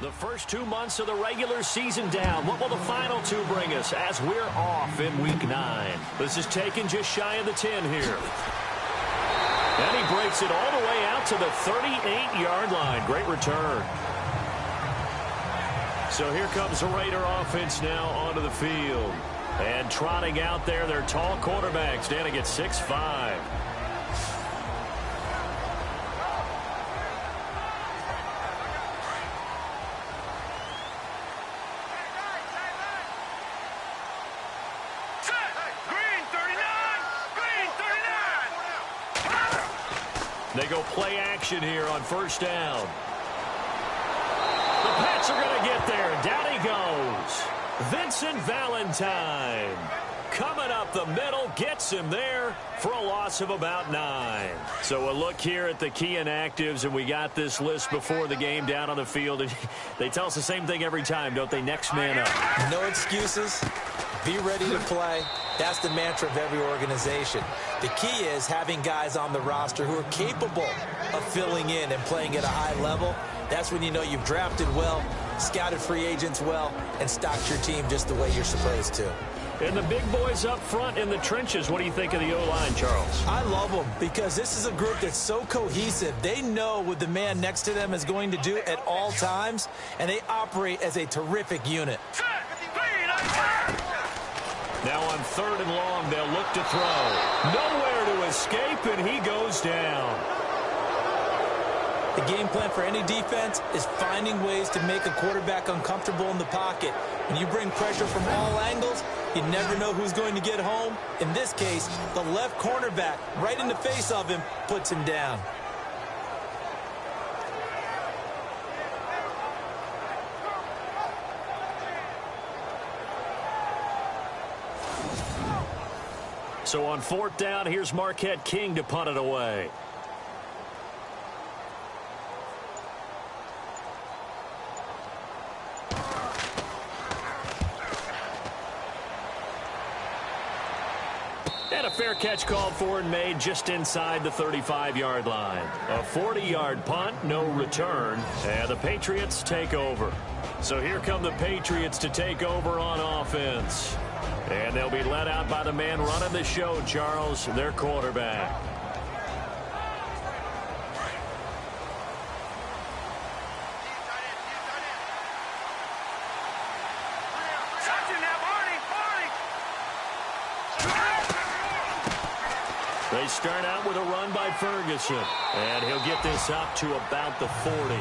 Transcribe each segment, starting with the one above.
The first 2 months of the regular season down. What will the final two bring us as we're off in Week 9? This is taken just shy of the 10 here. And he breaks it all the way out to the 38-yard line. Great return. So here comes the Raider offense now onto the field. And trotting out there, their tall quarterback standing at 6'5". They go play action here on first down. The Pats are going to get there. Down he goes. Vincent Valentine coming up the middle, gets him there for a loss of about 9. So a look here at the key inactives, and we got this list before the game down on the field. And they tell us the same thing every time, don't they? Next man up. No excuses. Be ready to play. That's the mantra of every organization. The key is having guys on the roster who are capable of filling in and playing at a high level. That's when you know you've drafted well, scouted free agents well, and stocked your team just the way you're supposed to. And the big boys up front in the trenches, what do you think of the O-line, Charles? I love them because this is a group that's so cohesive. They know what the man next to them is going to do at all times, and they operate as a terrific unit. Now on 3rd and long, they'll look to throw. Nowhere to escape, and he goes down. The game plan for any defense is finding ways to make a quarterback uncomfortable in the pocket. When you bring pressure from all angles, you never know who's going to get home. In this case, the left cornerback, right in the face of him, puts him down. So on 4th down, here's Marquette King to punt it away. And a fair catch called for and made just inside the 35-yard line. A 40-yard punt, no return, and the Patriots take over. So here come the Patriots to take over on offense. And they'll be led out by the man running the show, Charles, their quarterback. They start out with a run by Ferguson, and he'll get this up to about the 40.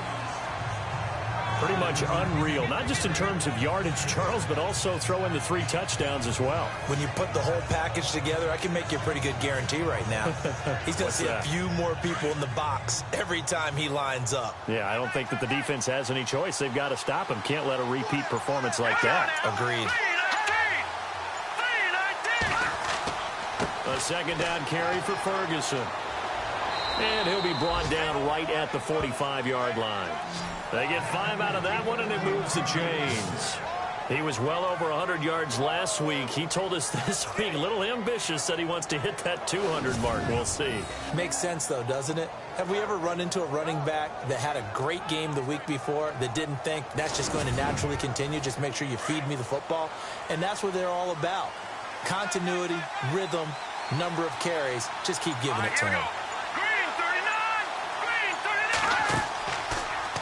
Pretty much unreal, not just in terms of yardage, Charles, but also throw in the 3 touchdowns as well. When you put the whole package together, I can make you a pretty good guarantee right now. He's going to see a few more people in the box every time he lines up. Yeah, I don't think that the defense has any choice. They've got to stop him. Can't let a repeat performance like that. Agreed. A 2nd down carry for Ferguson. And he'll be brought down right at the 45-yard line. They get 5 out of that one, and it moves the chains. He was well over 100 yards last week. He told us this week, a little ambitious, said he wants to hit that 200 mark. We'll see. Makes sense, though, doesn't it? Have we ever run into a running back that had a great game the week before that didn't think that's just going to naturally continue? Just make sure you feed me the football. And that's what they're all about. Continuity, rhythm, number of carries. Just keep giving it to him.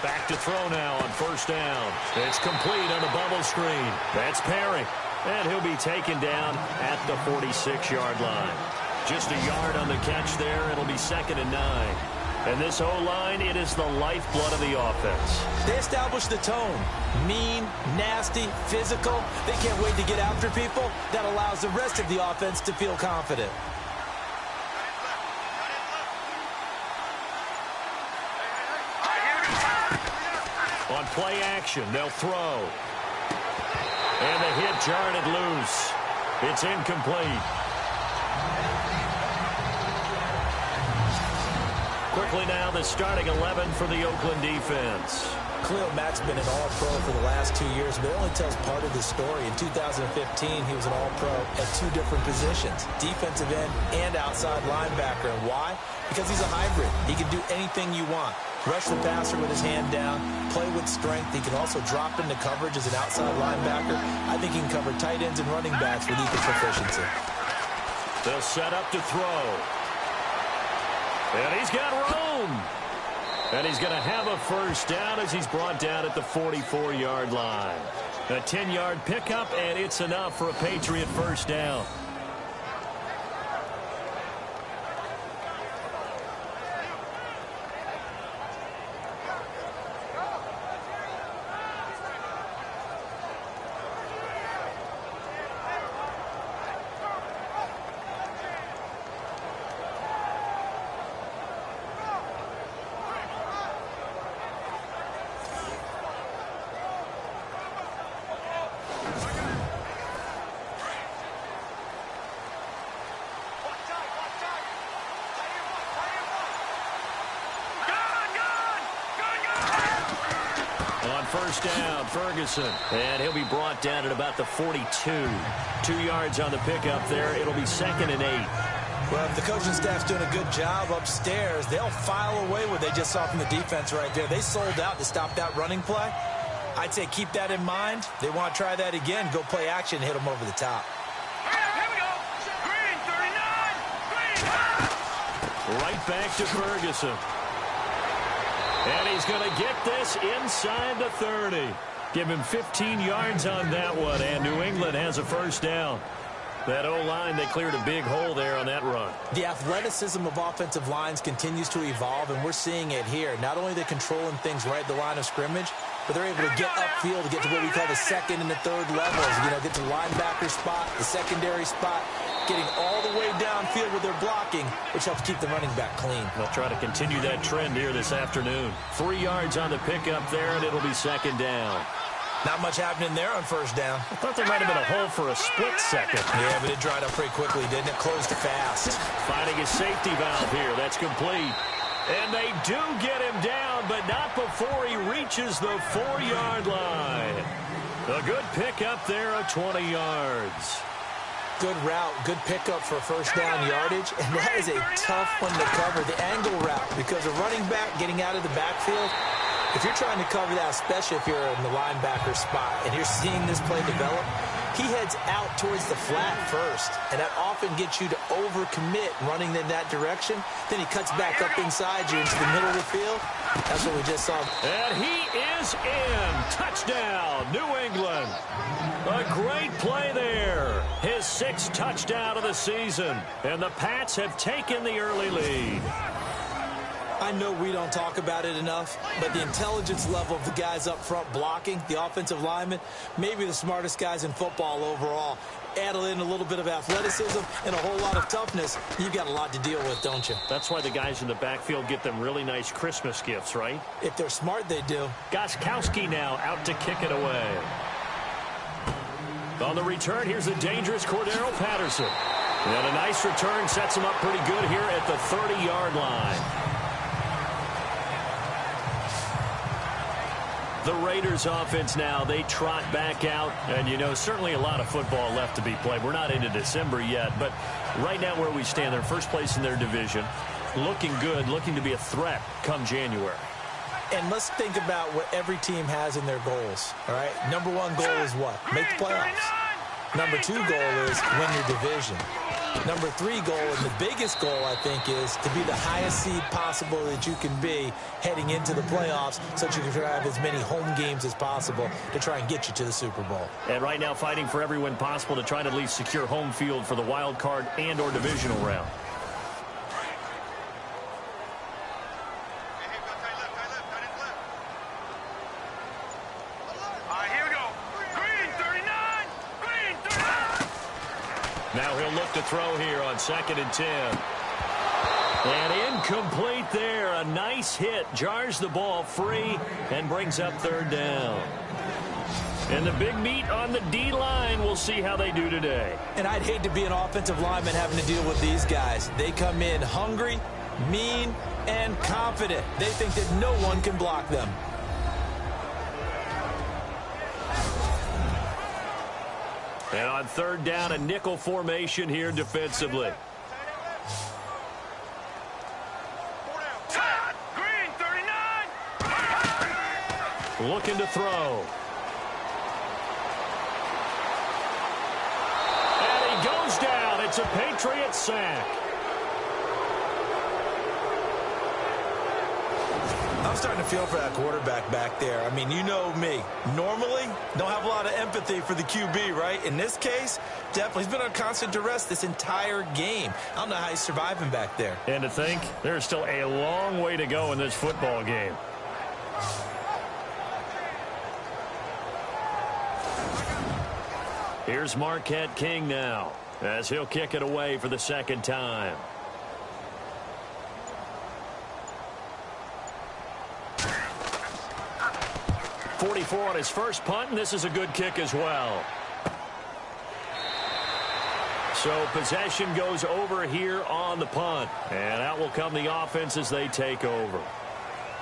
Back to throw now on 1st down. It's complete on the bubble screen. That's Perry. And he'll be taken down at the 46-yard line. Just a yard on the catch there. It'll be 2nd and 9. And this O-line, it is the lifeblood of the offense. They establish the tone. Mean, nasty, physical. They can't wait to get after people. That allows the rest of the offense to feel confident. On play action, they'll throw. And the hit jarred it loose. It's incomplete. Quickly now, the starting 11 for the Oakland defense. Khalil Mack's been an all-pro for the last 2 years, but it only tells part of the story. In 2015, he was an all-pro at 2 different positions, defensive end and outside linebacker. And why? Because he's a hybrid. He can do anything you want. Rush the passer with his hand down, play with strength. He can also drop into coverage as an outside linebacker. I think he can cover tight ends and running backs with equal proficiency. They'll set up to throw. And he's got room. And he's going to have a first down as he's brought down at the 44-yard line. A 10-yard pickup, and it's enough for a Patriot first down. First down, Ferguson. And he'll be brought down at about the 42. 2 yards on the pickup there. It'll be 2nd and 8. Well, if the coaching staff's doing a good job upstairs, they'll file away what they just saw from the defense right there. They sold out to stop that running play. I'd say keep that in mind. They want to try that again. Go play action and hit them over the top. Here we go. Green, 39. Green. Right back to Ferguson. And he's going to get this inside the 30. Give him 15 yards on that one, and New England has a first down. That O-line, they cleared a big hole there on that run. The athleticism of offensive lines continues to evolve, and we're seeing it here. Not only are they controlling things right at the line of scrimmage, but they're able to get upfield to get to what we call the 2nd and the 3rd levels. You know, get to the linebacker spot, the secondary spot, getting all the way downfield with their blocking, which helps keep the running back clean. They'll try to continue that trend here this afternoon. 3 yards on the pickup there, and it'll be 2nd down. Not much happening there on first down. I thought there might have been a hole for a split second. Yeah, but it dried up pretty quickly, didn't it? Closed fast. Finding his safety valve here. That's complete. And they do get him down, but not before he reaches the 4-yard line. A good pickup there of 20 yards. Good route, good pickup for first down yardage, and that is a tough one to cover, the angle route, because a running back getting out of the backfield, if you're trying to cover that, especially if you're in the linebacker spot, and you're seeing this play develop, he heads out towards the flat first, and that often gets you to overcommit running in that direction. Then he cuts back up inside you into the middle of the field. That's what we just saw. And he is in. Touchdown, New England. A great play there. His 6th touchdown of the season. And the Pats have taken the early lead. I know we don't talk about it enough, but the intelligence level of the guys up front blocking, the offensive linemen, maybe the smartest guys in football overall. Add in a little bit of athleticism and a whole lot of toughness, you've got a lot to deal with, don't you? That's why the guys in the backfield get them really nice Christmas gifts, right? If they're smart, they do. Gostkowski now out to kick it away. On the return, here's a dangerous Cordero Patterson. And a nice return sets him up pretty good here at the 30-yard line. The Raiders offense now, they trot back out. And, you know, certainly a lot of football left to be played. We're not into December yet, but right now where we stand, they're first place in their division. Looking good, looking to be a threat come January. And let's think about what every team has in their goals, all right? Number 1 goal is what? Make the playoffs. Number 2 goal is win your division. Number 3 goal, and the biggest goal, I think, is to be the highest seed possible that you can be heading into the playoffs so that you can have as many home games as possible to try and get you to the Super Bowl. And right now fighting for every win possible to try to at least secure home field for the wild card and or divisional round. Now he'll look to throw here on 2nd and 10. And incomplete there. A nice hit. Jars the ball free and brings up 3rd down. And the big meat on the D-line. We'll see how they do today. And I'd hate to be an offensive lineman having to deal with these guys. They come in hungry, mean, and confident. They think that no one can block them. And on third down, a nickel formation here defensively. Green, 39. Looking to throw. And he goes down. It's a Patriot sack. I'm starting to feel for that quarterback back there. I mean, you know me. Normally, don't have a lot of empathy for the QB, right? In this case, definitely. He's been on constant duress this entire game. I don't know how he's surviving back there. And to think, there's still a long way to go in this football game. Here's Marquette King now, as he'll kick it away for the second time. .44 on his first punt, and this is a good kick as well. So possession goes over here on the punt, and out will come the offense as they take over.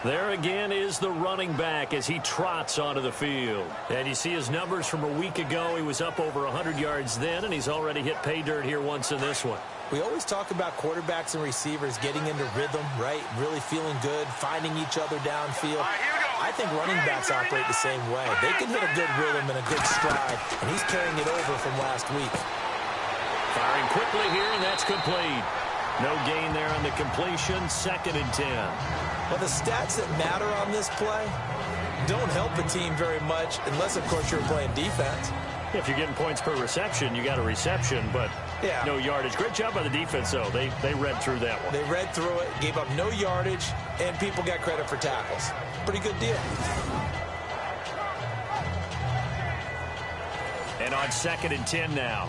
There again is the running back as he trots onto the field. And you see his numbers from a week ago. He was up over 100 yards then, and he's already hit pay dirt here once in this one. We always talk about quarterbacks and receivers getting into rhythm, right? Really feeling good, finding each other downfield. I think running backs operate the same way. They can hit a good rhythm and a good stride, and he's carrying it over from last week. Firing quickly here, and that's complete. No gain there on the completion, 2nd and 10. Well, the stats that matter on this play don't help a team very much unless, of course, you're playing defense. If you're getting points per reception, you got a reception, but yeah, no yardage. Great job by the defense, though. They read through that one. They read through it, gave up no yardage, and people got credit for tackles. Pretty good deal. And on 2nd and 10 now.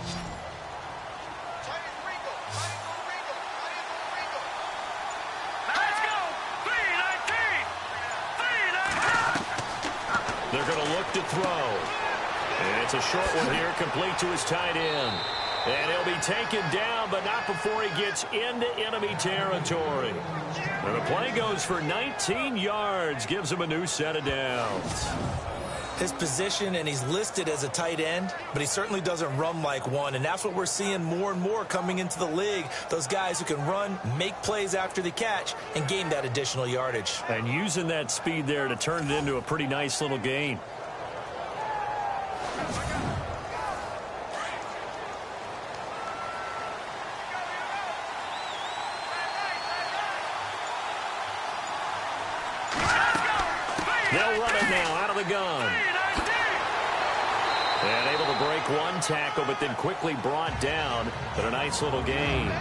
They're going to look to throw. And it's a short one here, complete to his tight end. And he'll be taken down, but not before he gets into enemy territory. And the play goes for 19 yards, gives him a new set of downs. His position, and he's listed as a tight end, but he certainly doesn't run like one, and that's what we're seeing more and more coming into the league. Those guys who can run, make plays after the catch, and gain that additional yardage. And using that speed there to turn it into a pretty nice little gain. They'll run it now out of the gun. And able to break one tackle, but then quickly brought down. But a nice little gain.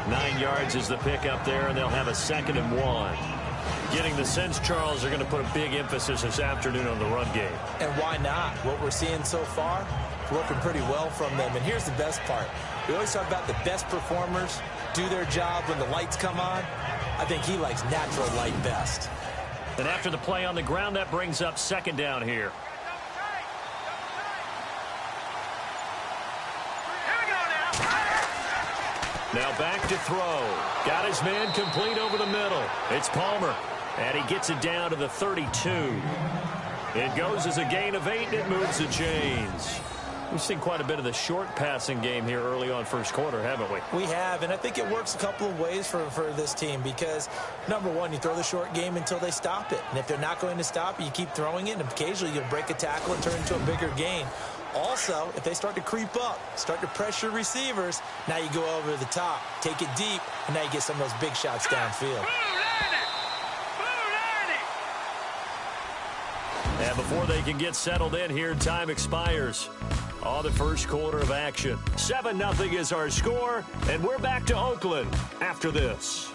9 yards is the pickup there, and they'll have a 2nd and 1. Getting the sense, Charles, are going to put a big emphasis this afternoon on the run game. And why not? What we're seeing so far, working pretty well from them. And here's the best part. We always talk about the best performers do their job when the lights come on. I think he likes natural light best. And after the play on the ground, that brings up 2nd down here. Now back to throw. Got his man complete over the middle. It's Palmer. And he gets it down to the 32. It goes as a gain of 8, and it moves the chains. We've seen quite a bit of the short passing game here early on first quarter, haven't we? We have, and I think it works a couple of ways for this team because, number one, you throw the short game until they stop it. And if they're not going to stop it, you keep throwing it, and occasionally you'll break a tackle and turn it into a bigger gain. Also, if they start to creep up, start to pressure receivers, now you go over the top, take it deep, and now you get some of those big shots downfield. And before they can get settled in here, time expires on the first quarter of action. 7-0 is our score, and we're back to Oakland after this.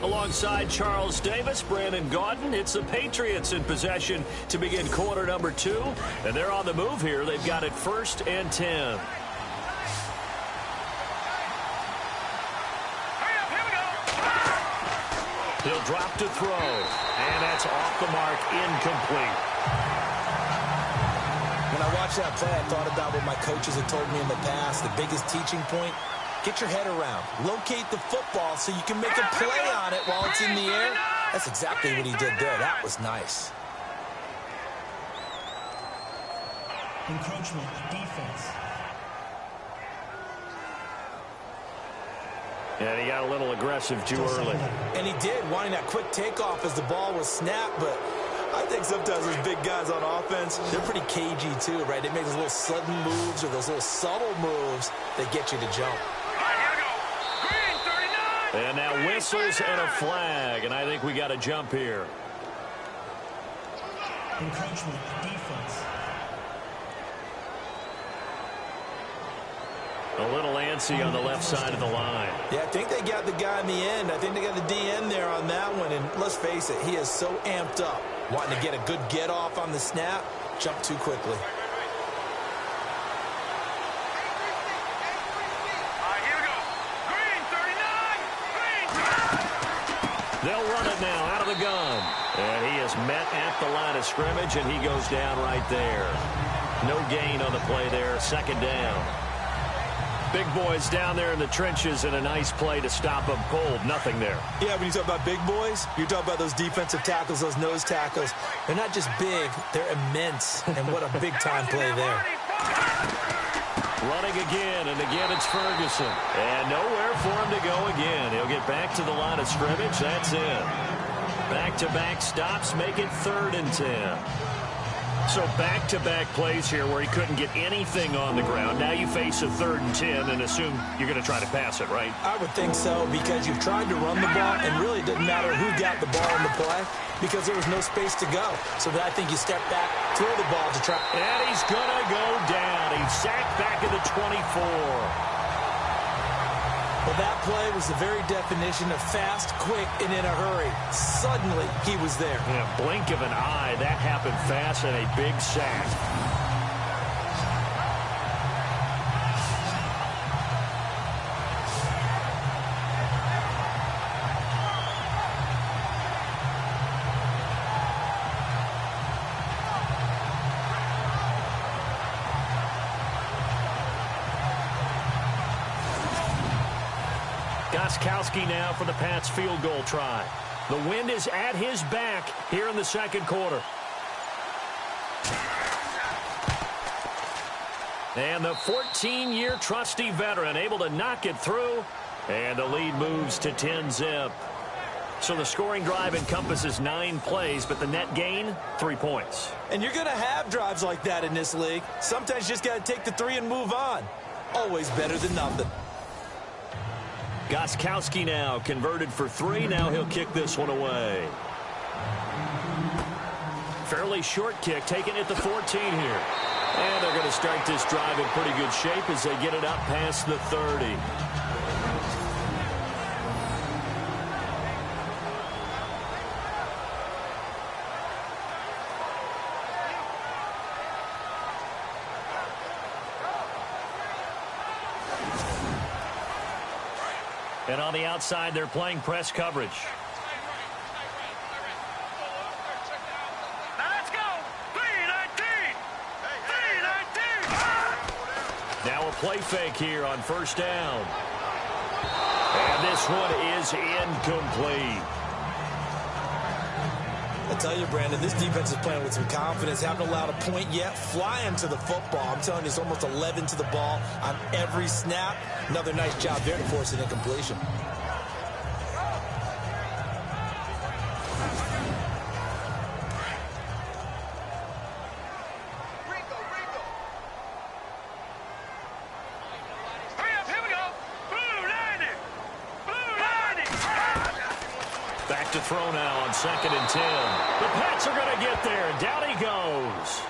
Alongside Charles Davis, Brandon Gaudin, it's the Patriots in possession to begin quarter number 2. And they're on the move here. They've got it 1st and 10. He'll drop to throw, and that's off the mark, incomplete. When I watched that play, I thought about what my coaches had told me in the past. The biggest teaching point, get your head around. Locate the football so you can make a play on it while it's in the air, That's exactly what he did there. That was nice. Encroachment defense. And he got a little aggressive too early. And he did, wanting that quick takeoff as the ball was snapped, but I think sometimes those big guys on offense, they're pretty cagey too, right? They make those little sudden moves or those little subtle moves that get you to jump. All right, here we go. Green, 39. And now whistles and a flag, and I think we got a jump here. Encroachment defense. A little antsy on the left side of the line. Yeah, I think they got the guy in the end. I think they got the DN there on that one. And let's face it, he is so amped up, wanting to get a good get off on the snap, jump too quickly. All right, here we go. Green, 39. Green. They'll run it now out of the gun. And he is met at the line of scrimmage, and he goes down right there. No gain on the play there, second down. Big boys down there in the trenches, and a nice play to stop them cold. Nothing there. Yeah, when you talk about big boys, you're talking about those defensive tackles, those nose tackles. They're not just big, they're immense. And what a big-time play there. Running again, and again it's Ferguson. And nowhere for him to go again. He'll get back to the line of scrimmage. That's it. Back-to-back stops make it 3rd and 10. So back-to-back plays here where he couldn't get anything on the ground. Now you face a 3rd and 10 and assume you're going to try to pass it, right? I would think so, because you've tried to run the ball, and really it doesn't matter who got the ball in the play because there was no space to go. So I think you step back, throw the ball to try. And he's going to go down. He's sacked back at the 24. Well, that play was the very definition of fast, quick, and in a hurry. Suddenly, he was there. In a blink of an eye, that happened fast, and a big sack. Gostkowski now for the Pats field goal try. The wind is at his back here in the second quarter. And the 14-year trusty veteran able to knock it through. And the lead moves to 10-zip. So the scoring drive encompasses 9 plays, but the net gain, 3 points. And you're going to have drives like that in this league. Sometimes you just got to take the 3 and move on. Always better than nothing. Gostkowski now converted for 3. Now he'll kick this one away. Fairly short kick, taken at the 14 here. And they're going to start this drive in pretty good shape as they get it up past the 30. And on the outside, they're playing press coverage. Now let's go. 3-19. 3-19. Now a play fake here on first down. And this one is incomplete. I tell you, Brandon, this defense is playing with some confidence. Haven't allowed a point yet. Flying to the football. I'm telling you, it's almost 11 to the ball on every snap. Another nice job there to force an incompletion. Hurry up, here we go. Blue 90. Blue 90. Back to throw now on 2nd and 10. The Pats are going to get there. Down he goes.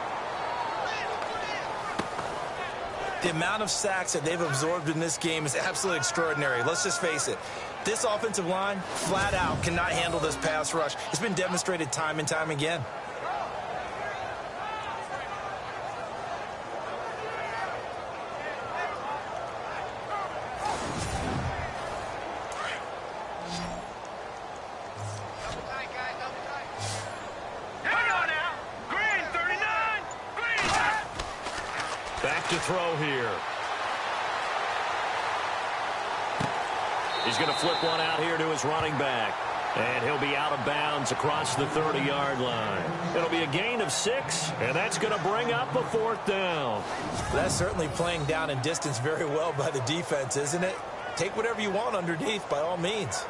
The amount of sacks that they've absorbed in this game is absolutely extraordinary. Let's just face it. This offensive line, flat out, cannot handle this pass rush. It's been demonstrated time and time again. Back to throw here. He's going to flip one out here to his running back. And he'll be out of bounds across the 30-yard line. It'll be a gain of 6, and that's going to bring up a 4th down. That's certainly playing down in distance very well by the defense, isn't it? Take whatever you want underneath, by all means.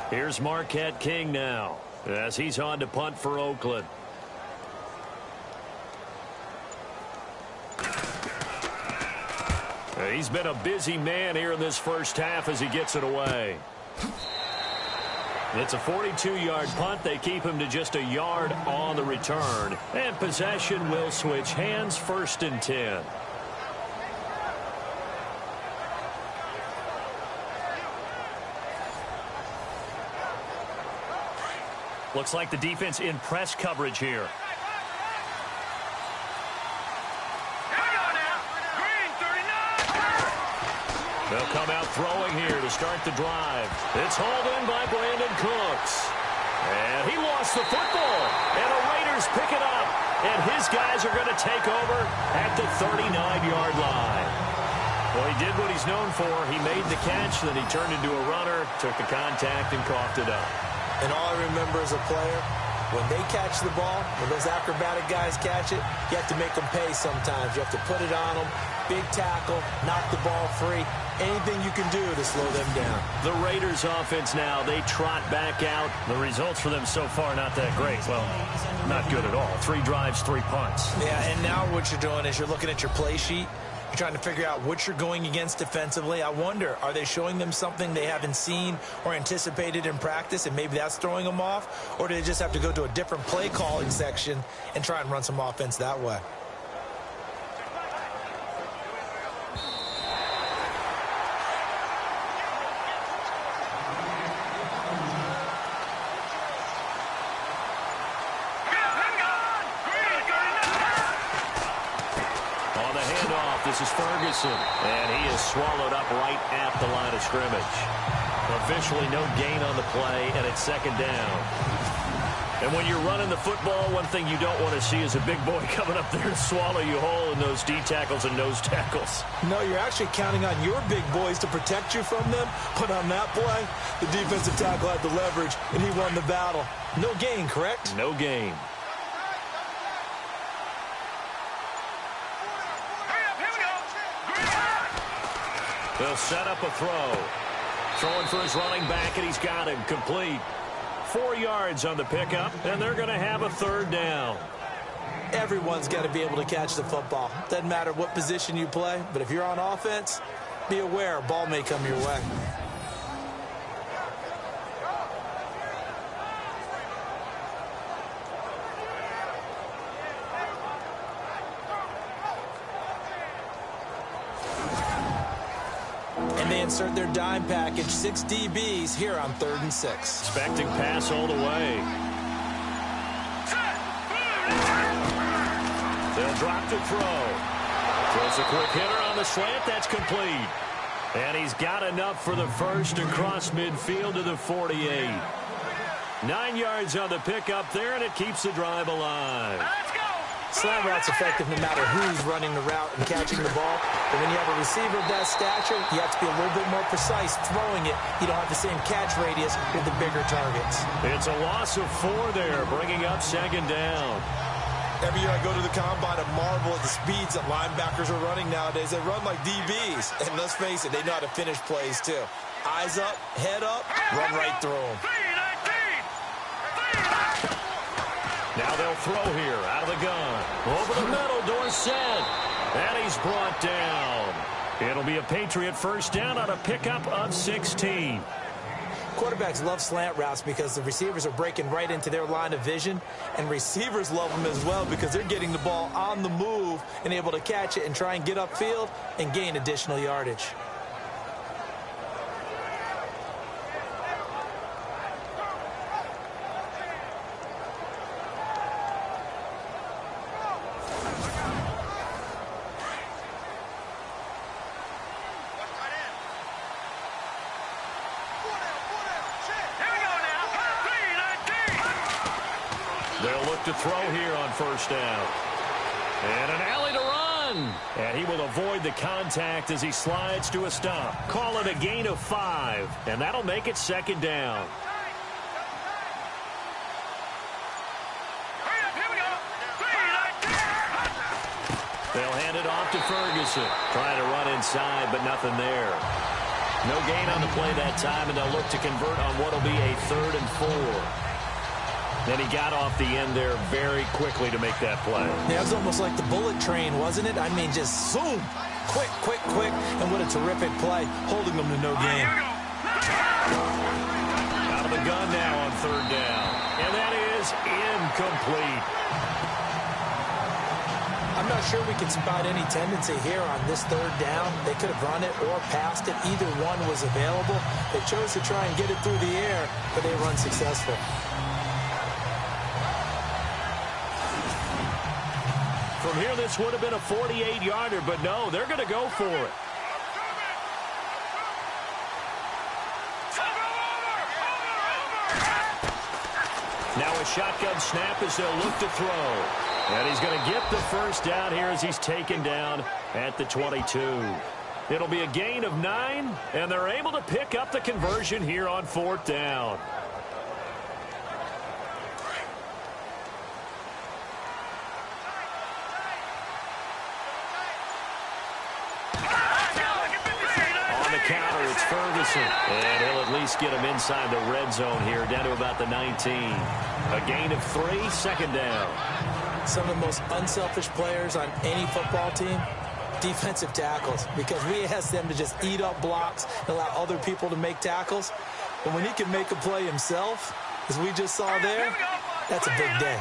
Here's Marquette King now, as he's on to punt for Oakland. He's been a busy man here in this first half as he gets it away. It's a 42-yard punt. They keep him to just a yard on the return. And possession will switch hands, 1st and 10. Looks like the defense in press coverage here. They'll come out throwing here to start the drive. It's hauled in by Brandon Cooks. And he lost the football. And the Raiders pick it up. And his guys are going to take over at the 39-yard line. Well, he did what he's known for. He made the catch, then he turned into a runner, took the contact, and coughed it up. And all I remember as a player, when they catch the ball, when those acrobatic guys catch it, you have to make them pay sometimes. You have to put it on them, big tackle, knock the ball free. Anything you can do to slow them down. The Raiders offense now, they trot back out. The results for them so far not that great. Well, not good at all. 3 drives, 3 punts. Yeah, and now what you're doing is you're looking at your play sheet. You're trying to figure out what you're going against defensively. I wonder, are they showing them something they haven't seen or anticipated in practice, and maybe that's throwing them off? Or do they just have to go to a different play calling section and try and run some offense that way? This is Ferguson, and he is swallowed up right at the line of scrimmage. Officially no gain on the play, and it's 2nd down. And when you're running the football, one thing you don't want to see is a big boy coming up there and swallow you whole in those D tackles and nose tackles. No, you're actually counting on your big boys to protect you from them. But on that play, the defensive tackle had the leverage, and he won the battle. No gain, correct? No gain. They'll set up a throw. Throwing for his running back, and he's got him complete. 4 yards on the pickup, and they're going to have a 3rd down. Everyone's got to be able to catch the football. Doesn't matter what position you play, but if you're on offense, be aware a ball may come your way. They insert their dime package, 6 DBs here on 3rd and 6. Expecting pass all the way. They'll drop to throw. Throws a quick hitter on the slant. That's complete. And he's got enough for the first across midfield to the 48. 9 yards on the pickup there, and it keeps the drive alive. Slant route's effective no matter who's running the route and catching the ball. But when you have a receiver of that stature, you have to be a little bit more precise throwing it. You don't have the same catch radius with the bigger targets. It's a loss of 4 there, bringing up 2nd down. Every year I go to the combine and marvel at the speeds that linebackers are running nowadays. They run like DBs. And let's face it, they know how to finish plays too. Eyes up, head up, run right through them. Now they'll throw here out of the gun. Over the middle, Dorsett. And he's brought down. It'll be a Patriot 1st down on a pickup of 16. Quarterbacks love slant routes because the receivers are breaking right into their line of vision. And receivers love them as well because they're getting the ball on the move and able to catch it and try and get upfield and gain additional yardage. to throw here on first down. And an alley to run. And he will avoid the contact as he slides to a stop. Call it a gain of 5. And that'll make it second down. They'll hand it off to Ferguson. Trying to run inside, but nothing there. No gain on the play that time, and they'll look to convert on what will be a 3rd and 4. Then he got off the end there very quickly to make that play. Yeah, it was almost like the bullet train, wasn't it? I mean, just zoom. Quick, quick, quick. And what a terrific play, holding them to no gain. Out of the gun now on 3rd down. And that is incomplete. I'm not sure we can spot any tendency here on this 3rd down. They could have run it or passed it. Either one was available. They chose to try and get it through the air, but they were unsuccessful. From here, this would have been a 48-yarder, but no, they're going to go for it. Now a shotgun snap as they'll look to throw. And he's going to get the first down here as he's taken down at the 22. It'll be a gain of 9, and they're able to pick up the conversion here on 4th down. On the counter, it's Ferguson. And he'll at least get him inside the red zone here, down to about the 19. A gain of 3, 2nd down. Some of the most unselfish players on any football team, defensive tackles, because we ask them to just eat up blocks and allow other people to make tackles. But when he can make a play himself, as we just saw there, that's a big day.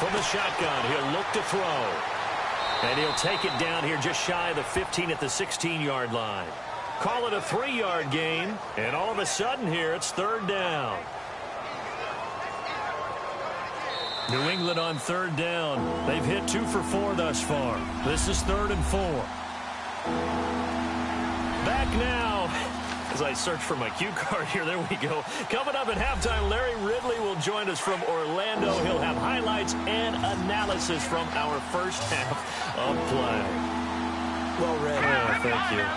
From the shotgun, he'll look to throw. And he'll take it down here just shy of the 15 at the 16-yard line. Call it a 3-yard gain, and all of a sudden here it's 3rd down. New England on 3rd down. They've hit 2 for 4 thus far. This is 3rd and 4. Back now. As I search for my cue card here, there we go. Coming up at halftime, Larry Ridley will join us from Orlando. He'll have highlights and analysis from our first half of play. Well read. Oh, thank you.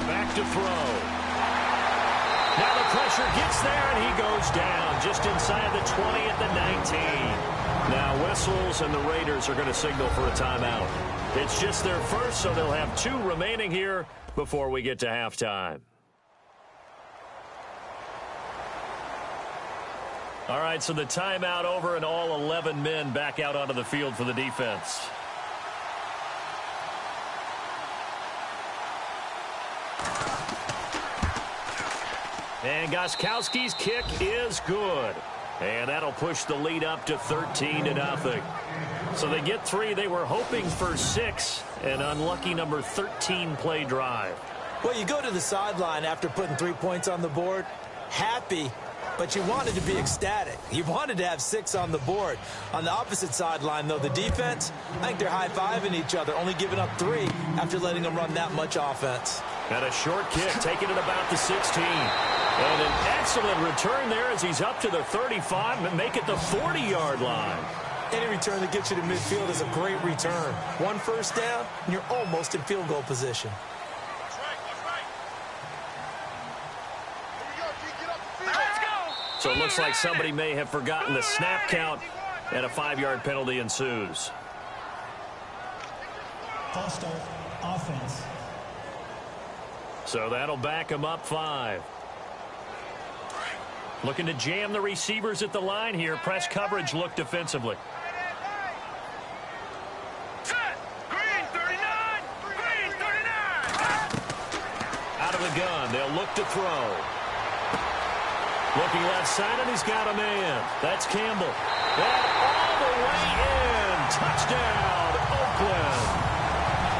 Back to throw. Now the pressure gets there, and he goes down just inside the 20 at the 19. Now whistles, and the Raiders are going to signal for a timeout. It's just their first, so they'll have 2 remaining here before we get to halftime. All right, so the timeout over, and all 11 men back out onto the field for the defense. And Gostkowski's kick is good. And that'll push the lead up to 13-0. So they get 3. They were hoping for 6. An unlucky number 13 play drive. Well, you go to the sideline after putting 3 points on the board, happy, but you wanted to be ecstatic. You wanted to have 6 on the board. On the opposite sideline, though, the defense, I think they're high-fiving each other, only giving up 3 after letting them run that much offense. And a short kick, taking it about the 16. And an excellent return there as he's up to the 35 and make it the 40-yard line. Any return that gets you to midfield is a great return. 1 first down, and you're almost in field goal position. So it looks like somebody may have forgotten the snap count, and a 5-yard penalty ensues. False start, offense. So that'll back him up 5. Looking to jam the receivers at the line here. Press coverage look defensively. Green 39! Green 39! Out of the gun, they'll look to throw. Looking left side, and he's got a man. That's Campbell. And all the way in. Touchdown, Oakland.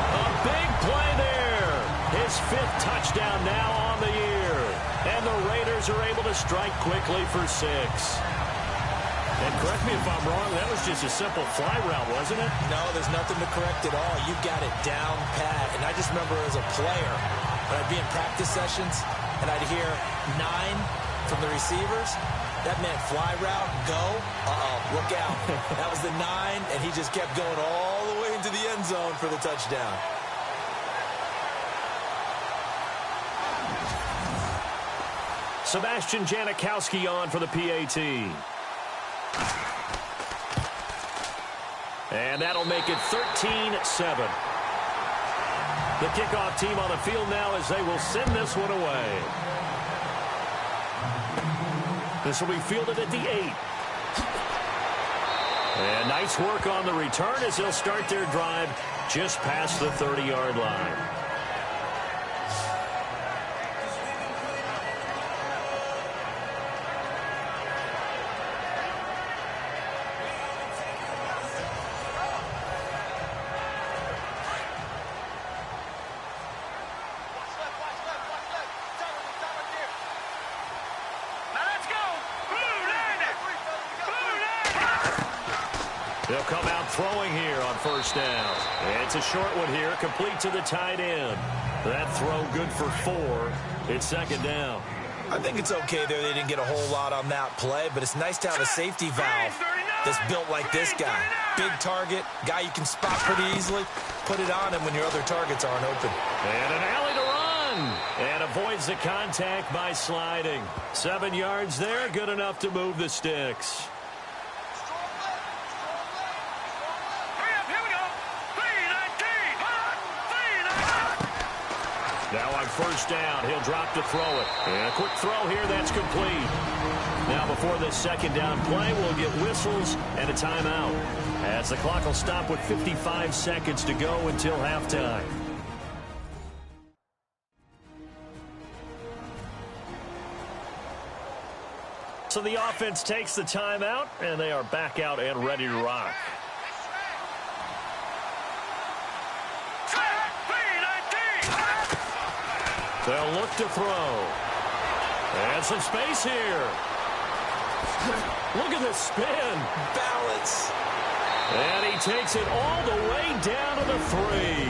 A big play there. His 5th touchdown now on the year. And the Raiders are able to strike quickly for 6. And correct me if I'm wrong, that was just a simple fly route, wasn't it? No, there's nothing to correct at all. You got it down pat. And I just remember as a player, when I'd be in practice sessions, and I'd hear 9 from the receivers, That meant fly route, go. Look out. That was the 9, and he just kept going all the way into the end zone for the touchdown. Sebastian Janikowski on for the PAT. And that'll make it 13-7. The kickoff team on the field now as they will send this one away. This will be fielded at the 8. And nice work on the return as they'll start their drive just past the 30-yard line. They'll come out throwing here on first down. It's a short one here, complete to the tight end. That throw good for 4. It's second down. I think it's okay there. They didn't get a whole lot on that play, but it's nice to have a safety valve that's built like this guy. Big target, guy you can spot pretty easily. Put it on him when your other targets aren't open. And an alley to run. And avoids the contact by sliding. 7 yards there, good enough to move the sticks. Now on first down, he'll drop to throw it. And a quick throw here, that's complete. Now before this second down play, we'll get whistles and a timeout, as the clock will stop with 55 seconds to go until halftime. So the offense takes the timeout, and they are back out and ready to rock. They'll look to throw. And some space here. Look at this spin. Balance. And he takes it all the way down to the 3.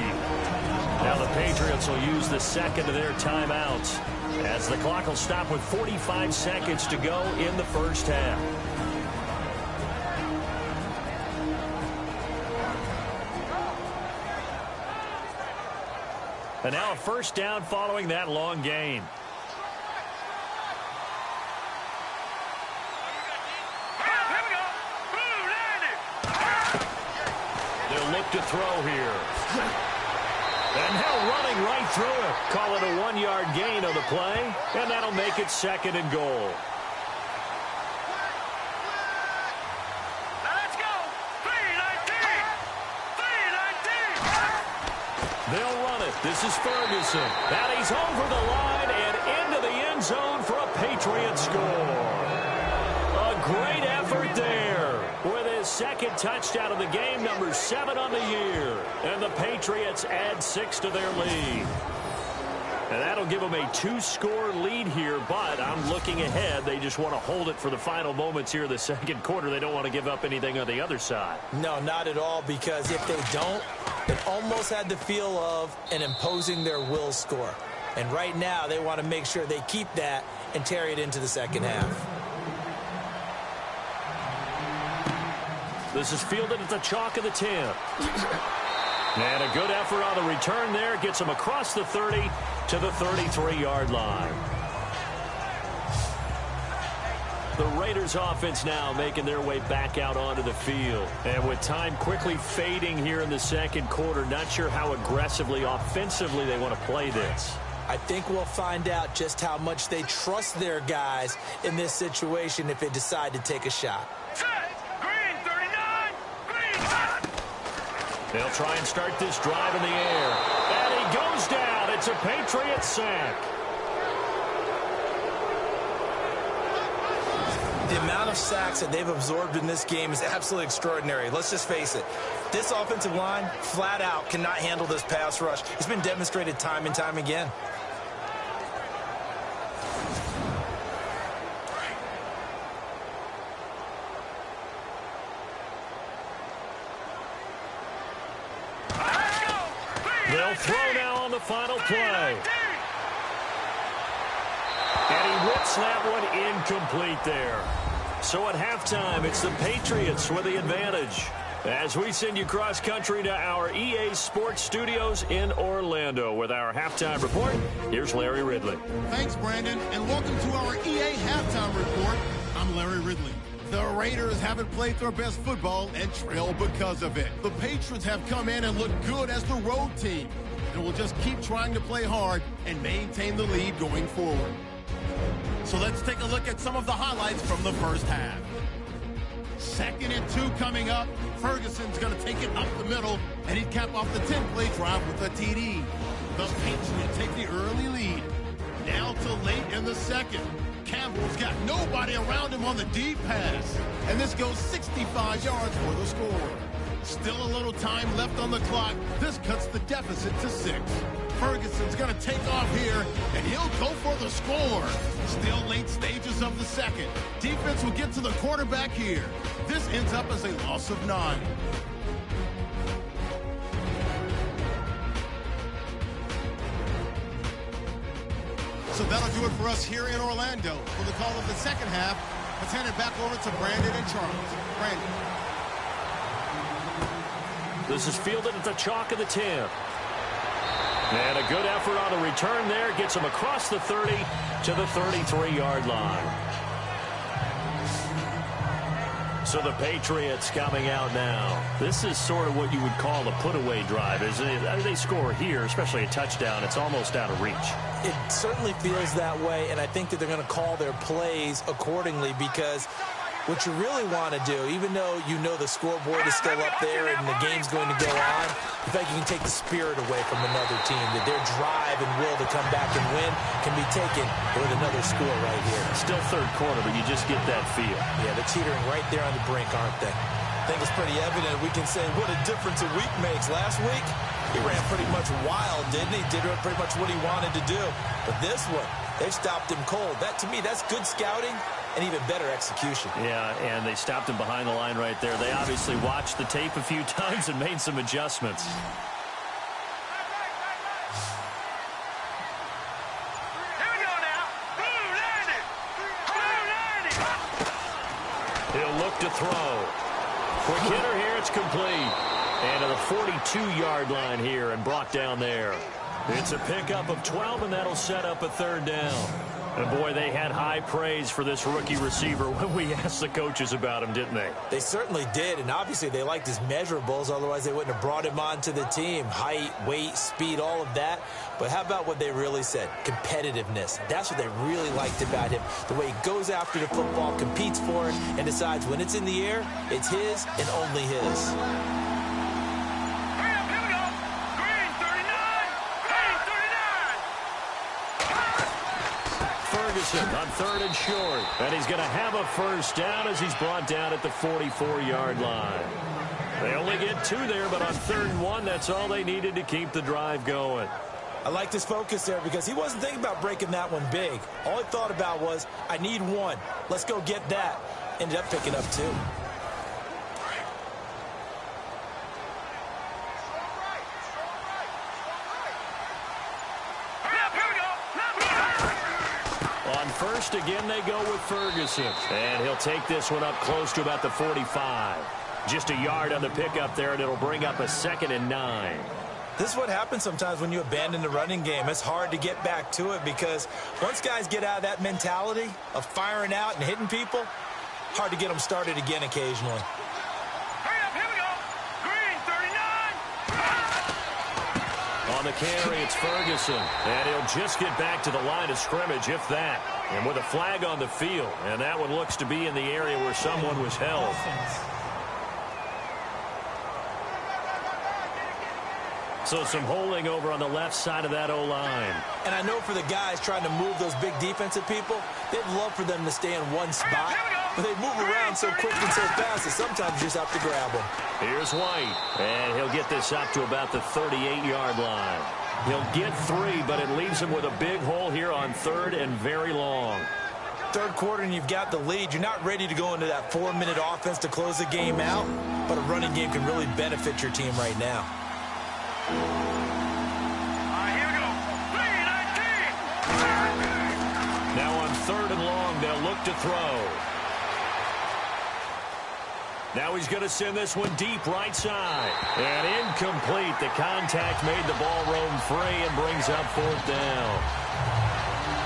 Now the Patriots will use the second of their timeouts, as the clock will stop with 45 seconds to go in the first half. And now a first down following that long gain. They'll look to throw here. And now running right through it. Call it a 1-yard gain on the play. And that'll make it second and goal. They'll run it. This is Ferguson. And he's over the line and into the end zone for a Patriot score. A great effort there with his second touchdown of the game, number 7 on the year. And the Patriots add 6 to their lead. And that'll give them a 2-score lead here, but I'm looking ahead. They just want to hold it for the final moments here in the second quarter. They don't want to give up anything on the other side. No, not at all, because if they don't, it almost had the feel of an imposing their will score. And right now, they want to make sure they keep that and carry it into the second half. This is fielded at the chalk of the 10. And a good effort on the return there. Gets him across the 30 to the 33-yard line. The Raiders offense now making their way back out onto the field. And with time quickly fading here in the second quarter, not sure how aggressively, offensively they want to play this. I think we'll find out just how much they trust their guys in this situation if they decide to take a shot. Green 39, green. They'll try and start this drive in the air. And he goes down. It's a Patriot sack. The amount of sacks that they've absorbed in this game is absolutely extraordinary. Let's just face it. This offensive line, flat out, cannot handle this pass rush. It's been demonstrated time and time again. They'll throw now on the final play. And he whips Drops that one incomplete there. So at halftime, it's the Patriots with the advantage. As we send you cross-country to our EA Sports Studios in Orlando with our halftime report, here's Larry Ridley. Thanks, Brandon, and welcome to our EA Halftime Report. I'm Larry Ridley. The Raiders haven't played their best football and trail because of it. The Patriots have come in and looked good as the road team, and will just keep trying to play hard and maintain the lead going forward. So let's take a look at some of the highlights from the first half. 2nd and 2 coming up. Ferguson's going to take it up the middle, and he'd cap off the 10-play drive with a TD. The Patriots take the early lead. Now to late in the second. Campbell's got nobody around him on the deep pass. And this goes 65 yards for the score. Still a little time left on the clock. This cuts the deficit to 6. Ferguson's going to take off here, and he'll go for the score. Still late stages of the second. Defense will get to the quarterback here. This ends up as a loss of 9. So that'll do it for us here in Orlando. For the call of the second half, let's hand it back over to Brandon and Charles. Brandon. This is fielded at the chalk of the 10. And a good effort on the return there. Gets him across the 30 to the 33-yard line. So the Patriots coming out now. This is sort of what you would call a put-away drive, isn't it? They score here, especially a touchdown. It's almost out of reach. It certainly feels that way, and I think that they're going to call their plays accordingly, because what you really want to do, even though you know the scoreboard is still up there and the game's going to go on, in fact, you can take the spirit away from another team, that their drive and will to come back and win can be taken with another score right here. Still third quarter, but you just get that feel. Yeah, they're teetering right there on the brink, aren't they? I think it's pretty evident. We can say what a difference a week makes. Last week, he ran pretty much wild, didn't he? Did pretty much what he wanted to do. But this one, they stopped him cold. That, to me, that's good scouting and even better execution. Yeah, and they stopped him behind the line right there. They obviously watched the tape a few times and made some adjustments. He'll look to throw. Quick hitter here, it's complete. And to the 42-yard line here and brought down there. It's a pickup of 12, and that'll set up a third down. And, boy, they had high praise for this rookie receiver when we asked the coaches about him, didn't they? They certainly did, and obviously they liked his measurables. Otherwise, they wouldn't have brought him onto the team. Height, weight, speed, all of that. But how about what they really said? Competitiveness. That's what they really liked about him. The way he goes after the football, competes for it, and decides when it's in the air, it's his and only his. On 3rd and short, and he's going to have a first down as he's brought down at the 44-yard line. They only get 2 there, but on 3rd and 1, that's all they needed to keep the drive going. I liked his focus there because he wasn't thinking about breaking that one big. All he thought about was, I need 1. Let's go get that. Ended up picking up 2. First, again, they go with Ferguson. And he'll take this one up close to about the 45. Just a yard on the pickup there, and it'll bring up a 2nd and 9. This is what happens sometimes when you abandon the running game. It's hard to get back to it because once guys get out of that mentality of firing out and hitting people, hard to get them started again occasionally. On the carry, it's Ferguson. And he'll just get back to the line of scrimmage, if that. And with a flag on the field. And that one looks to be in the area where someone was held. So some holding over on the left side of that O-line. And I know for the guys trying to move those big defensive people, they'd love for them to stay in one spot. But they move around so quick and so fast that sometimes you just have to grab them. Here's White. And he'll get this up to about the 38-yard line. He'll get 3, but it leaves him with a big hole here on 3rd and very long. Third quarter and you've got the lead. You're not ready to go into that 4-minute offense to close the game out, but a running game can really benefit your team right now. Now on 3rd and they'll look to throw. Now he's going to send this one deep right side. And incomplete. The contact made the ball roam free and brings up 4th down.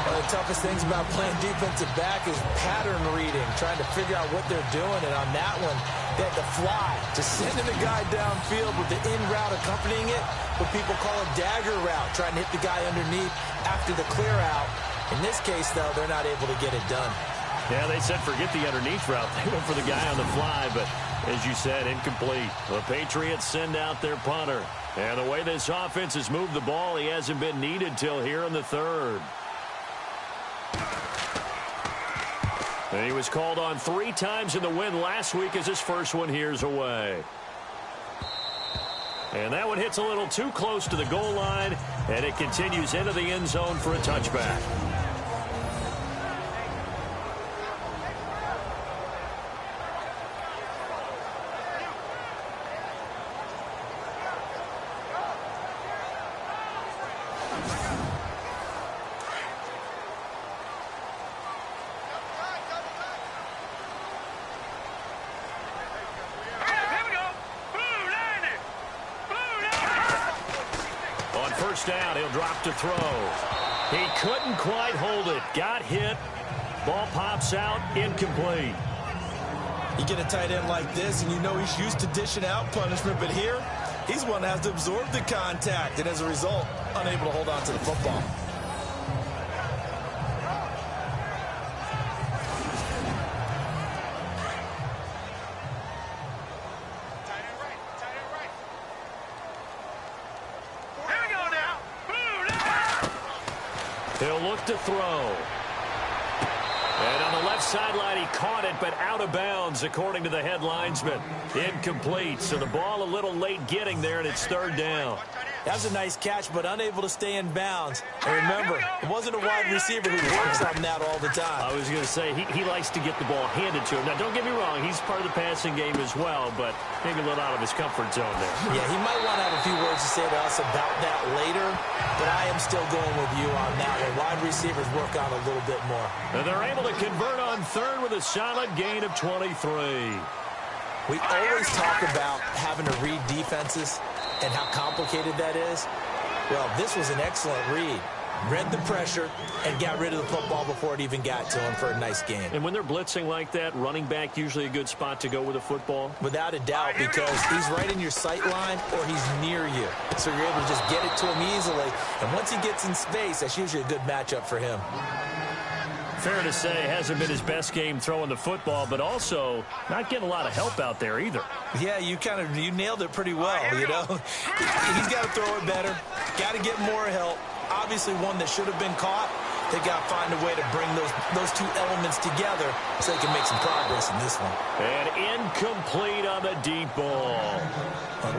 One of the toughest things about playing defensive back is pattern reading, trying to figure out what they're doing. And on that one, they had to fly, just sending the guy downfield with the in route accompanying it, what people call a dagger route, trying to hit the guy underneath after the clear out. In this case, though, they're not able to get it done. Yeah, they said forget the underneath route. They went for the guy on the fly, but as you said, incomplete. The Patriots send out their punter. And the way this offense has moved the ball, he hasn't been needed till here in the 3rd. And he was called on 3 times in the win last week as his first one here's away. And that one hits a little too close to the goal line, and it continues into the end zone for a touchback. Down, he'll drop to throw. He couldn't quite hold it. Got hit. Ball pops out. Incomplete. You get a tight end like this, and you know he's used to dishing out punishment, but here, he's one that has to absorb the contact, and as a result, unable to hold on to the football. He'll look to throw. And on the left sideline, he caught it, but out of bounds, according to the head linesman. Incomplete, so the ball a little late getting there, and it's 3rd down. That's a nice catch, but unable to stay in bounds. And remember, it wasn't a wide receiver who works on that all the time. I was going to say, he likes to get the ball handed to him. Now, don't get me wrong, he's part of the passing game as well, but maybe a little out of his comfort zone there. Yeah, he might want to have a few words to say to us about that later, but I am still going with you on that one. Wide receivers work on a little bit more. And they're able to convert on 3rd with a solid gain of 23. We always talk about having to read defenses and how complicated that is. Well, this was an excellent read. Read the pressure and got rid of the football before it even got to him for a nice game. And when they're blitzing like that, running back usually a good spot to go with a football? Without a doubt, because he's right in your sight line or he's near you. So you're able to just get it to him easily. And once he gets in space, that's usually a good matchup for him. Fair to say, hasn't been his best game throwing the football, but also not getting a lot of help out there either. Yeah, you nailed it pretty well, you know. He's got to throw it better, got to get more help. Obviously one that should have been caught. They got to find a way to bring those two elements together so they can make some progress in this one. And incomplete on the deep ball.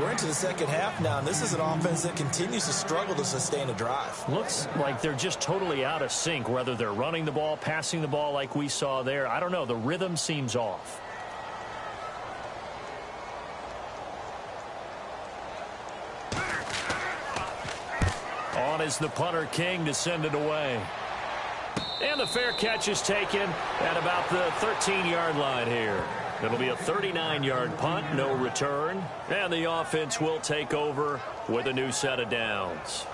We're into the 2nd half now, and this is an offense that continues to struggle to sustain a drive. Looks like they're just totally out of sync, whether they're running the ball, passing the ball like we saw there. I don't know. The rhythm seems off. On is the punter, King, to send it away. And the fair catch is taken at about the 13-yard line here. It'll be a 39-yard punt, no return. And the offense will take over with a new set of downs.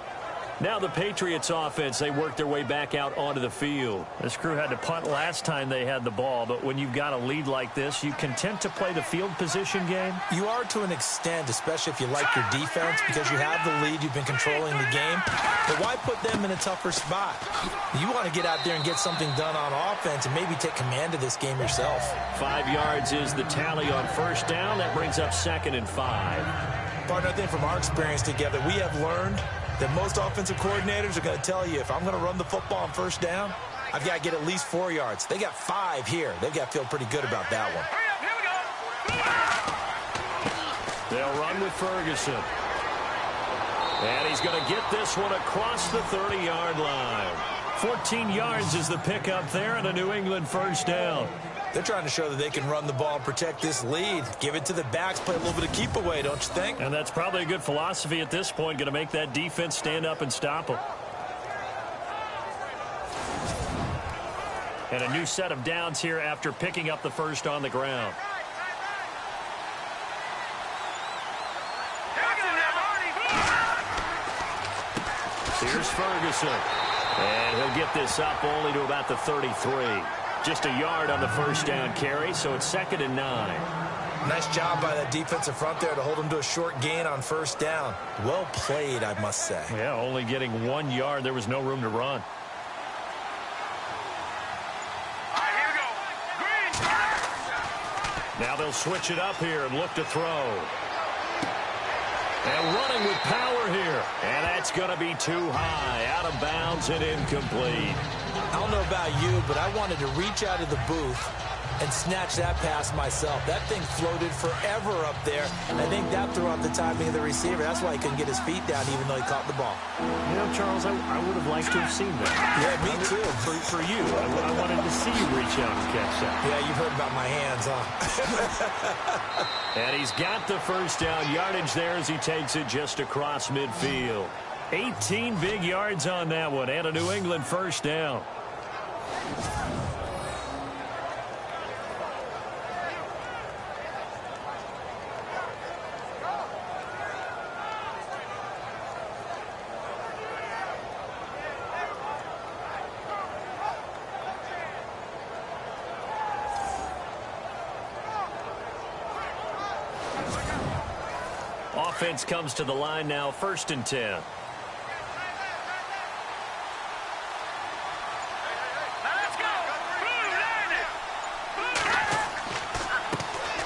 Now the Patriots offense, they work their way back out onto the field. This crew had to punt last time they had the ball, but when you've got a lead like this, you content to play the field position game? You are to an extent, especially if you like your defense, because you have the lead, you've been controlling the game. But why put them in a tougher spot? You want to get out there and get something done on offense and maybe take command of this game yourself. 5 yards is the tally on 1st down. That brings up 2nd and 5. Partner, I think from our experience together, we have learned that most offensive coordinators are going to tell you, if I'm going to run the football on 1st down, I've got to get at least 4 yards. They got 5 here. They've got to feel pretty good about that one. They'll run with Ferguson. And he's going to get this one across the 30-yard line. 14 yards is the pickup there, and a New England 1st down. They're trying to show that they can run the ball and protect this lead. Give it to the backs, play a little bit of keep away, don't you think? And that's probably a good philosophy at this point, going to make that defense stand up and stop them. And a new set of downs here after picking up the first on the ground. Here's Ferguson. And he'll get this up only to about the 33. Just a yard on the first down carry, so it's 2nd and 9. Nice job by that defensive front there to hold him to a short gain on first down. Well played, I must say. Yeah, only getting 1 yard. There was no room to run. Now they'll switch it up here and look to throw. And running with power here. And that's going to be too high. Out of bounds and incomplete. I don't know about you, but I wanted to reach out of the booth and snatch that pass myself. That thing floated forever up there. I think that threw off the timing of the receiver. That's why he couldn't get his feet down even though he caught the ball. You know, Charles, I would have liked to have seen that. Yeah, me too. For you. I wanted to see you reach out and catch that. Yeah, you've heard about my hands, huh? And he's got the first down yardage there as he takes it just across midfield. 18 big yards on that one and a New England first down. Offense comes to the line now, 1st and 10.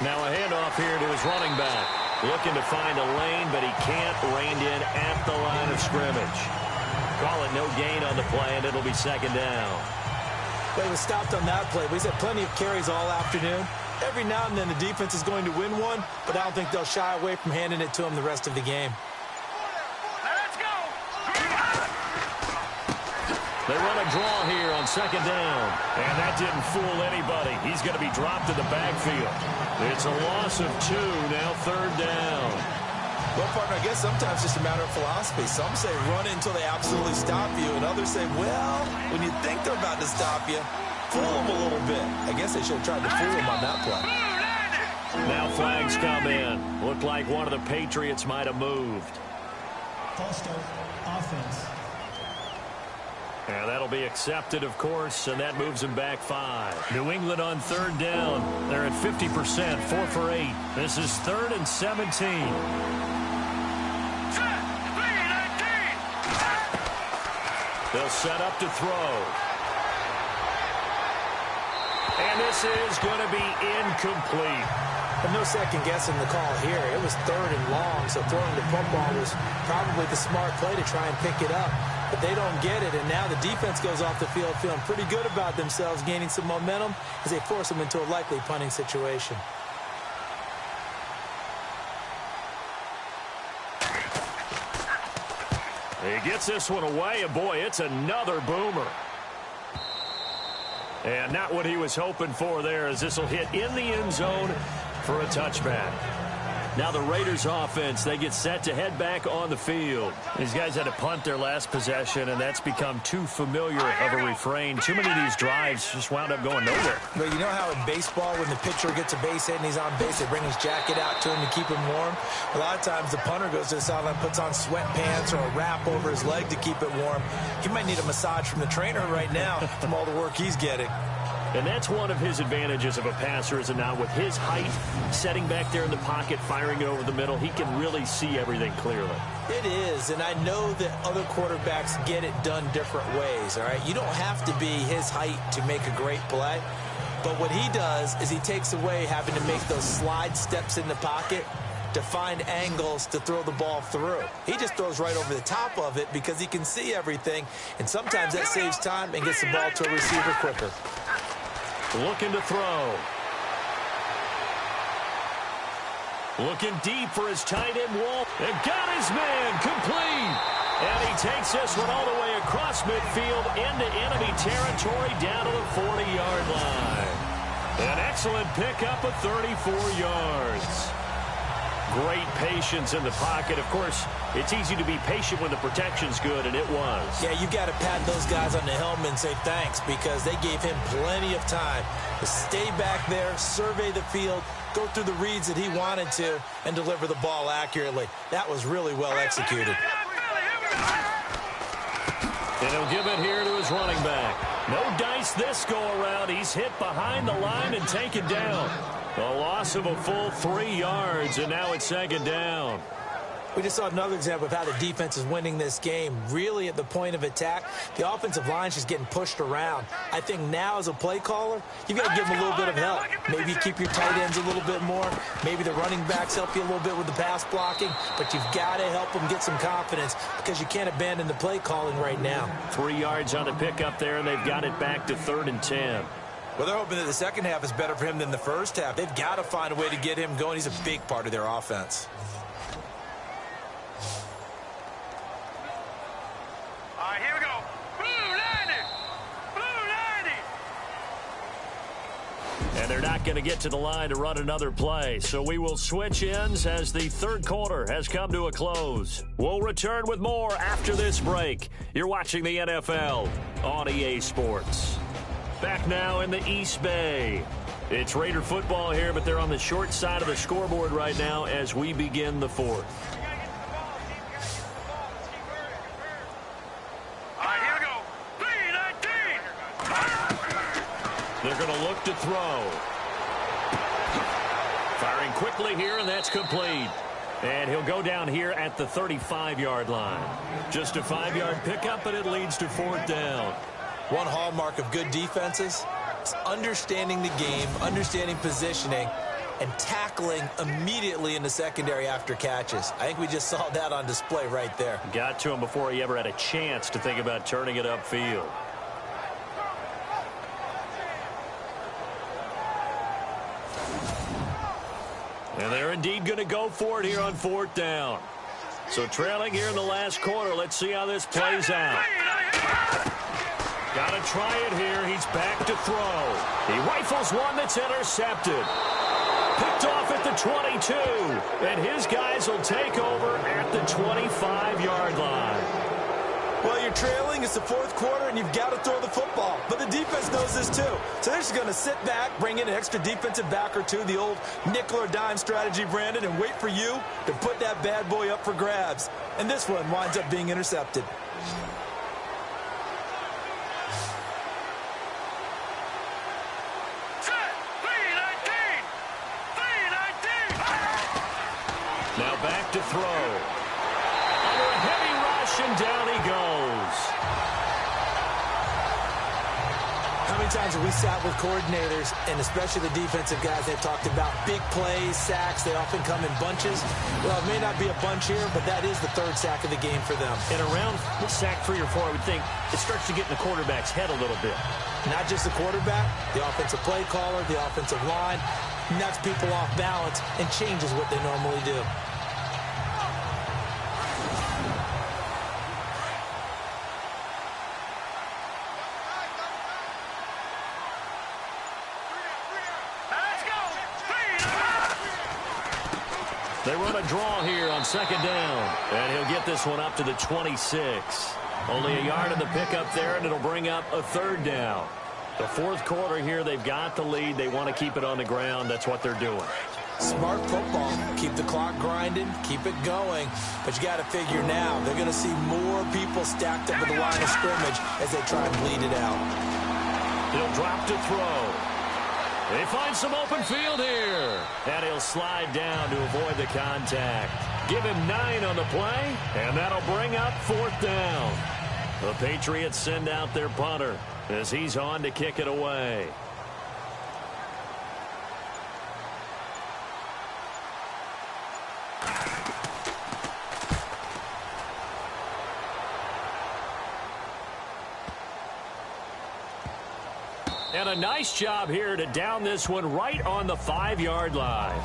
Now a handoff here to his running back. Looking to find a lane, but he can't. Reined in at the line of scrimmage. Call it no gain on the play, and it'll be 2nd down. Well, he was stopped on that play, but he's had plenty of carries all afternoon. Every now and then the defense is going to win one, but I don't think they'll shy away from handing it to him the rest of the game. They run a draw here on 2nd down, and that didn't fool anybody. He's going to be dropped in the backfield. It's a loss of 2, now 3rd down. Well, partner, I guess sometimes it's just a matter of philosophy. Some say run until they absolutely stop you, and others say, well, when you think they're about to stop you, fool them a little bit. I guess they should have tried to fool him on that play. Now flags come in. Looked like one of the Patriots might have moved. False start, offense. And that'll be accepted, of course, and that moves him back 5. New England on 3rd down. They're at 50%, 4 for 8. This is 3rd and 17. They'll set up to throw. And this is going to be incomplete. But no second guessing the call here. It was 3rd and long, so throwing the football was probably the smart play to try and pick it up. But they don't get it, and now the defense goes off the field feeling pretty good about themselves, gaining some momentum as they force them into a likely punting situation. He gets this one away, and boy, it's another boomer. And not what he was hoping for there, as this will hit in the end zone for a touchback. Now the Raiders offense, they get set to head back on the field. These guys had to punt their last possession, and that's become too familiar of a refrain. Too many of these drives just wound up going nowhere. But you know how in baseball, when the pitcher gets a base hit and he's on base, they bring his jacket out to him to keep him warm? A lot of times the punter goes to the sideline, puts on sweatpants or a wrap over his leg to keep it warm. He might need a massage from the trainer right now from all the work he's getting. And that's one of his advantages of a passer, is it not? With his height, setting back there in the pocket, firing it over the middle, he can really see everything clearly. It is, and I know that other quarterbacks get it done different ways, all right? You don't have to be his height to make a great play, but what he does is he takes away having to make those slide steps in the pocket to find angles to throw the ball through. He just throws right over the top of it because he can see everything, and sometimes that saves time and gets the ball to a receiver quicker. Looking to throw. Looking deep for his tight end wall. And got his man complete. And he takes this one all the way across midfield into enemy territory down to the 40-yard line. An excellent pickup of 34 yards. Great patience in the pocket. Of course, it's easy to be patient when the protection's good, and it was. Yeah, you got to pat those guys on the helmet and say thanks because they gave him plenty of time to stay back there, survey the field, go through the reads that he wanted to, and deliver the ball accurately. That was really well executed. And he'll give it here to his running back. No dice this go-around. He's hit behind the line and taken down. A loss of a full 3 yards, and now it's second down. We just saw another example of how the defense is winning this game. Really at the point of attack, the offensive line's just getting pushed around. I think now as a play caller, you've got to give them a little bit of help. Maybe you keep your tight ends a little bit more. Maybe the running backs help you a little bit with the pass blocking. But you've got to help them get some confidence because you can't abandon the play calling right now. 3 yards on the pickup there, and they've got it back to 3rd and 10. Well, they're hoping that the second half is better for him than the first half. They've got to find a way to get him going. He's a big part of their offense. Here we go. Blue 90. Blue 90. And they're not going to get to the line to run another play. So we will switch ends as the third quarter has come to a close. We'll return with more after this break. You're watching the NFL on EA Sports. Back now in the East Bay. It's Raider football here, but they're on the short side of the scoreboard right now as we begin the fourth. Here we go. 3-19. They're going to look to throw. Firing quickly here, and that's complete. And he'll go down here at the 35-yard line. Just a 5-yard pickup, but it leads to 4th down. One hallmark of good defenses is understanding the game, understanding positioning, and tackling immediately in the secondary after catches. I think we just saw that on display right there. Got to him before he ever had a chance to think about turning it upfield. And they're indeed going to go for it here on 4th down. So trailing here in the last quarter. Let's see how this plays out. Got to try it here. He's back to throw. He rifles one that's intercepted. Picked off at the 22. And his guys will take over at the 25-yard line. Well, you're trailing. It's the fourth quarter, and you've got to throw the football. But the defense knows this, too. So they're just going to sit back, bring in an extra defensive back or two, the old nickel or dime strategy, Brandon, and wait for you to put that bad boy up for grabs. And this one winds up being intercepted. Now back to throw. Under a heavy rush, and down he goes. How many times have we sat with coordinators, and especially the defensive guys, they've talked about big plays, sacks. They often come in bunches. Well, it may not be a bunch here, but that is the third sack of the game for them. And around sack 3 or 4, I would think it starts to get in the quarterback's head a little bit. Not just the quarterback, the offensive play caller, the offensive line, knocks people off balance and changes what they normally do. They run a draw here on 2nd down. And he'll get this one up to the 26. Only a yard in the pickup there, and it'll bring up a 3rd down. The fourth quarter here, they've got the lead. They want to keep it on the ground. That's what they're doing. Smart football. Keep the clock grinding. Keep it going. But you got to figure now, they're going to see more people stacked up at the line of scrimmage as they try and bleed it out. He'll drop to throw. They find some open field here. And he'll slide down to avoid the contact. Give him 9 on the play, and that'll bring up 4th down. The Patriots send out their punter as he's on to kick it away. And a nice job here to down this one right on the 5-yard line.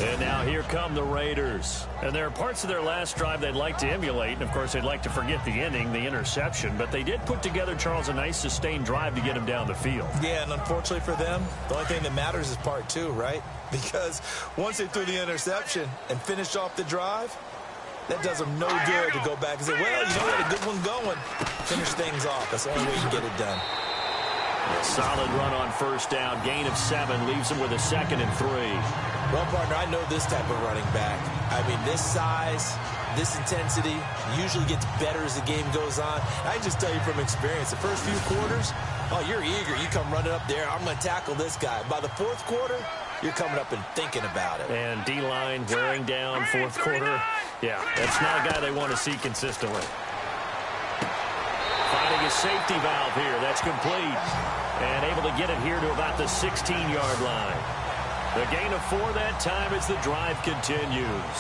And now here come the Raiders. And there are parts of their last drive they'd like to emulate. And, of course, they'd like to forget the ending, the interception. But they did put together, Charles, a nice sustained drive to get him down the field. Yeah, and unfortunately for them, the only thing that matters is part two, right? Because once they threw the interception and finished off the drive, that does them no good to go back and say, well, you know what, a good one going. Finish things off. That's the only way you can get it done. A solid run on first down. Gain of 7 leaves them with a 2nd and 3. Well, partner, I know this type of running back. I mean, this size, this intensity usually gets better as the game goes on. I can just tell you from experience, the first few quarters, oh, you're eager. You come running up there. I'm going to tackle this guy. By the fourth quarter, you're coming up and thinking about it. And D-line wearing down fourth quarter. Yeah, that's not a guy they want to see consistently. Finding a safety valve here. That's complete. And able to get it here to about the 16-yard line. The gain of 4 that time as the drive continues.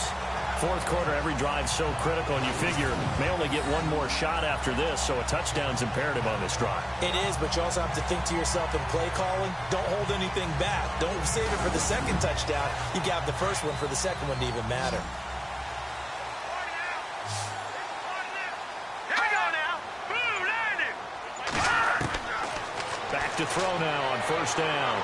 Fourth quarter, every drive so critical, and you figure may only get one more shot after this, so a touchdown's imperative on this drive. It is, but you also have to think to yourself in play calling, don't hold anything back. Don't save it for the second touchdown. You got the first one for the second one to even matter. Back to throw now on first down.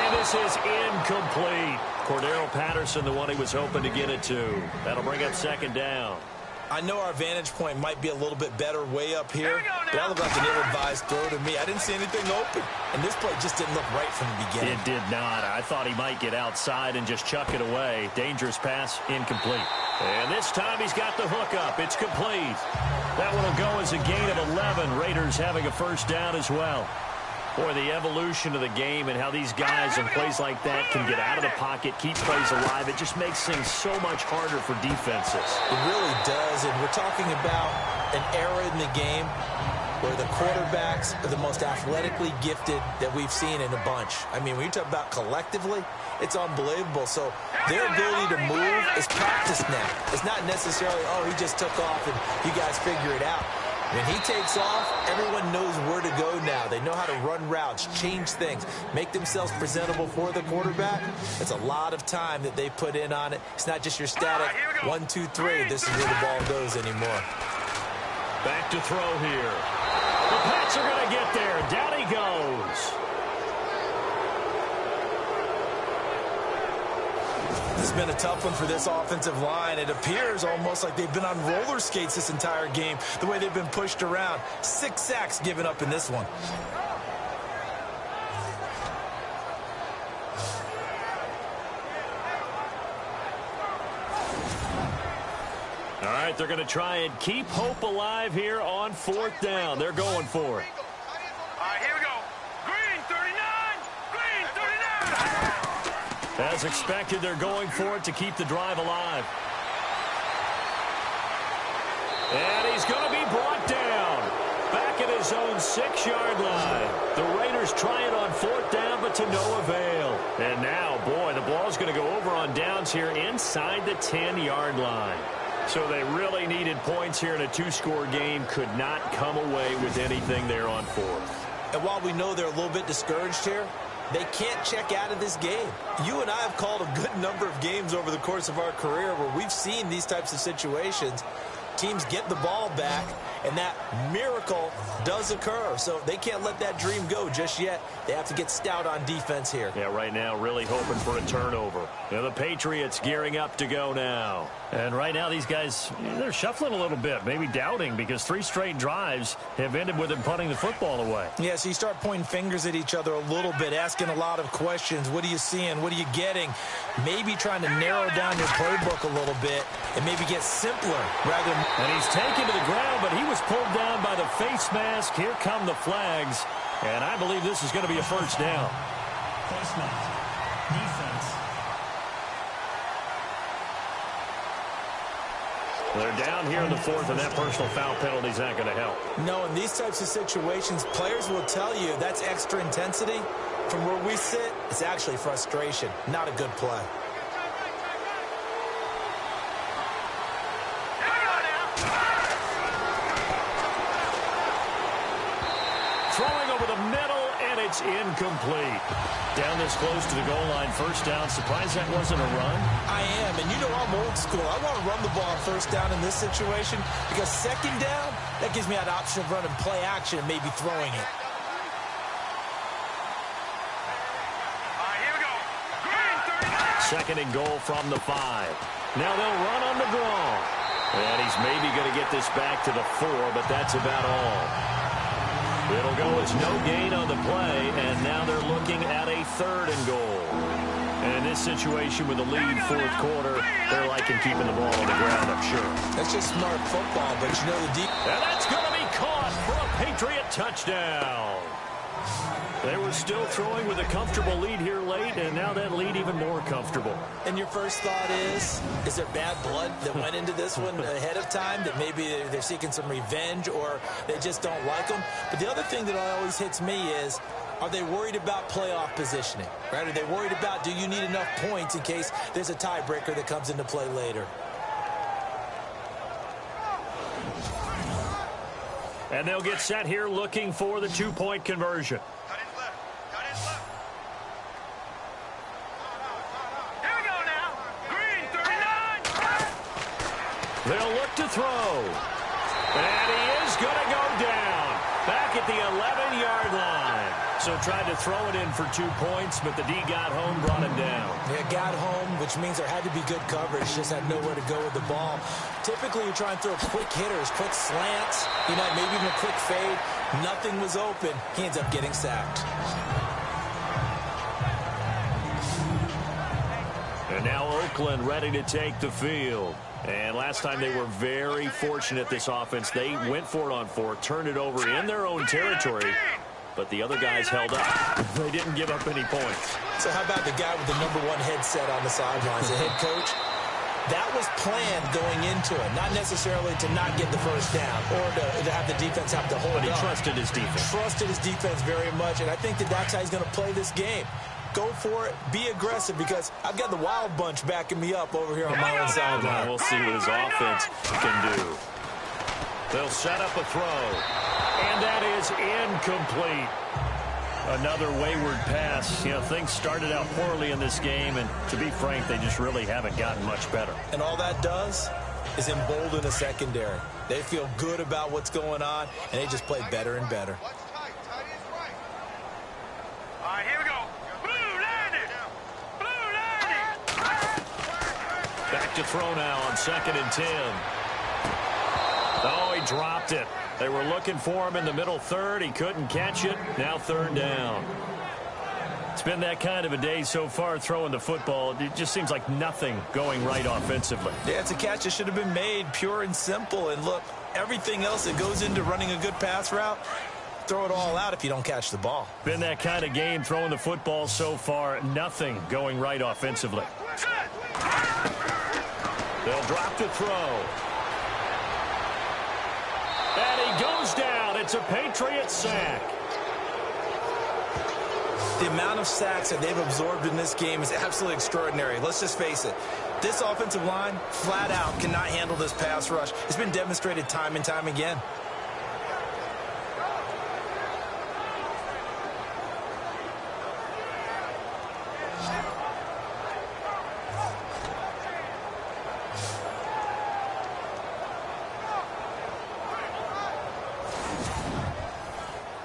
And this is incomplete. Cordero Patterson, the one he was hoping to get it to. That'll bring up 2nd down. I know our vantage point might be a little bit better way up here, but that looked like an ill-advised throw to me. I didn't see anything open, and this play just didn't look right from the beginning. It did not. I thought he might get outside and just chuck it away. Dangerous pass, incomplete. And this time he's got the hook up. It's complete. That one will go as a gain of 11. Raiders having a first down as well. Boy, the evolution of the game and how these guys in plays like that can get out of the pocket, keep plays alive, it just makes things so much harder for defenses. It really does, and we're talking about an era in the game where the quarterbacks are the most athletically gifted that we've seen in a bunch. I mean, when you talk about collectively, it's unbelievable. So their ability to move is practiced now. It's not necessarily, oh, he just took off and you guys figure it out. When he takes off, everyone knows where to go now. They know how to run routes, change things, make themselves presentable for the quarterback. It's a lot of time that they put in on it. It's not just your static 1, 2, 3. This is where the ball goes anymore. Back to throw here. The Pats are going to get there. Down he goes. This has been a tough one for this offensive line. It appears almost like they've been on roller skates this entire game, the way they've been pushed around. 6 sacks given up in this one. All right, they're going to try and keep hope alive here on 4th down. They're going for it. All right, here we go. Green 39. Green 39. As expected, they're going for it to keep the drive alive. And he's going to be brought down. Back at his own 6-yard line. The Raiders try it on 4th down, but to no avail. And now, boy, the ball's going to go over on downs here inside the 10-yard line. So they really needed points here in a 2-score game. Could not come away with anything there on 4th. And while we know they're a little bit discouraged here, they can't check out of this game. You and I have called a good number of games over the course of our career where we've seen these types of situations. Teams get the ball back, and that miracle does occur. So they can't let that dream go just yet. They have to get stout on defense here. Yeah, right now really hoping for a turnover. Now the Patriots gearing up to go now. And right now these guys, they're shuffling a little bit, maybe doubting, because 3 straight drives have ended with them punting the football away. Yeah, so you start pointing fingers at each other a little bit, asking a lot of questions. What are you seeing? What are you getting? Maybe trying to narrow down your playbook a little bit and maybe get simpler rather than... And he's taken to the ground, but he was pulled down by the face mask. Here come the flags. And I believe this is going to be a first down. Face mask. Defense. They're down here in the 4th, and that personal foul penalty is not going to help. No, in these types of situations, players will tell you that's extra intensity. From where we sit, it's actually frustration, not a good play. Throwing over the middle, and it's incomplete. Down this close to the goal line, first down. Surprised that wasn't a run? I am, and you know I'm old school. I want to run the ball first down in this situation because second down, that gives me that option of running play action and maybe throwing it. Here we go. Green, 39. Second and goal from the 5. Now they'll run on the draw. And he's maybe going to get this back to the 4, but that's about all. It'll go as no gain on the play, and now they're looking at a 3rd and goal. And in this situation with the lead fourth quarter, they're liking keeping the ball on the ground, I'm sure. That's just smart football, but you know the deep. And that's going to be caught for a Patriot touchdown. They were still throwing with a comfortable lead here late, and now that lead even more comfortable. And your first thought is there bad blood that went into this one ahead of time, that maybe they're seeking some revenge or they just don't like them? But the other thing that always hits me is, are they worried about playoff positioning? Right? Are they worried about, do you need enough points in case there's a tiebreaker that comes into play later? And they'll get set here looking for the 2-point conversion. They'll look to throw. And he is going to go down. Back at the 11-yard line. So tried to throw it in for 2 points, but the D got home, brought him down. Yeah, got home, which means there had to be good coverage. Just had nowhere to go with the ball. Typically, you try and throw quick hitters, quick slants, maybe even a quick fade. Nothing was open. He ends up getting sacked. And now Oakland ready to take the field. And last time they were very fortunate, this offense. They went for it on 4, turned it over in their own territory, but the other guys held up. They didn't give up any points. So how about the guy with the #1 headset on the sidelines, the head coach? That was planned going into it, not necessarily to not get the first down or to have the defense have to hold But he up. trusted his defense. Trusted his defense very much, and I think that's how he's going to play this game. Go for it. Be aggressive, because I've got the wild bunch backing me up over here on my own sideline. We'll see what his offense can do. They'll set up a throw. And that is incomplete. Another wayward pass. Things started out poorly in this game, and to be frank, they just really haven't gotten much better. And all that does is embolden the secondary. They feel good about what's going on, and they just play better and better. Here we go. Back to throw now on 2nd and 10. Oh, he dropped it. They were looking for him in the middle 3rd. He couldn't catch it. Now 3rd down. It's been that kind of a day so far throwing the football. It just seems like nothing going right offensively. Yeah, it's a catch that should have been made, pure and simple. And look, everything else that goes into running a good pass route, throw it all out if you don't catch the ball. Been that kind of game throwing the football so far. Nothing going right offensively. They'll drop to throw. And he goes down. It's a Patriot sack. The amount of sacks that they've absorbed in this game is absolutely extraordinary. Let's just face it. This offensive line, flat out, cannot handle this pass rush. It's been demonstrated time and time again.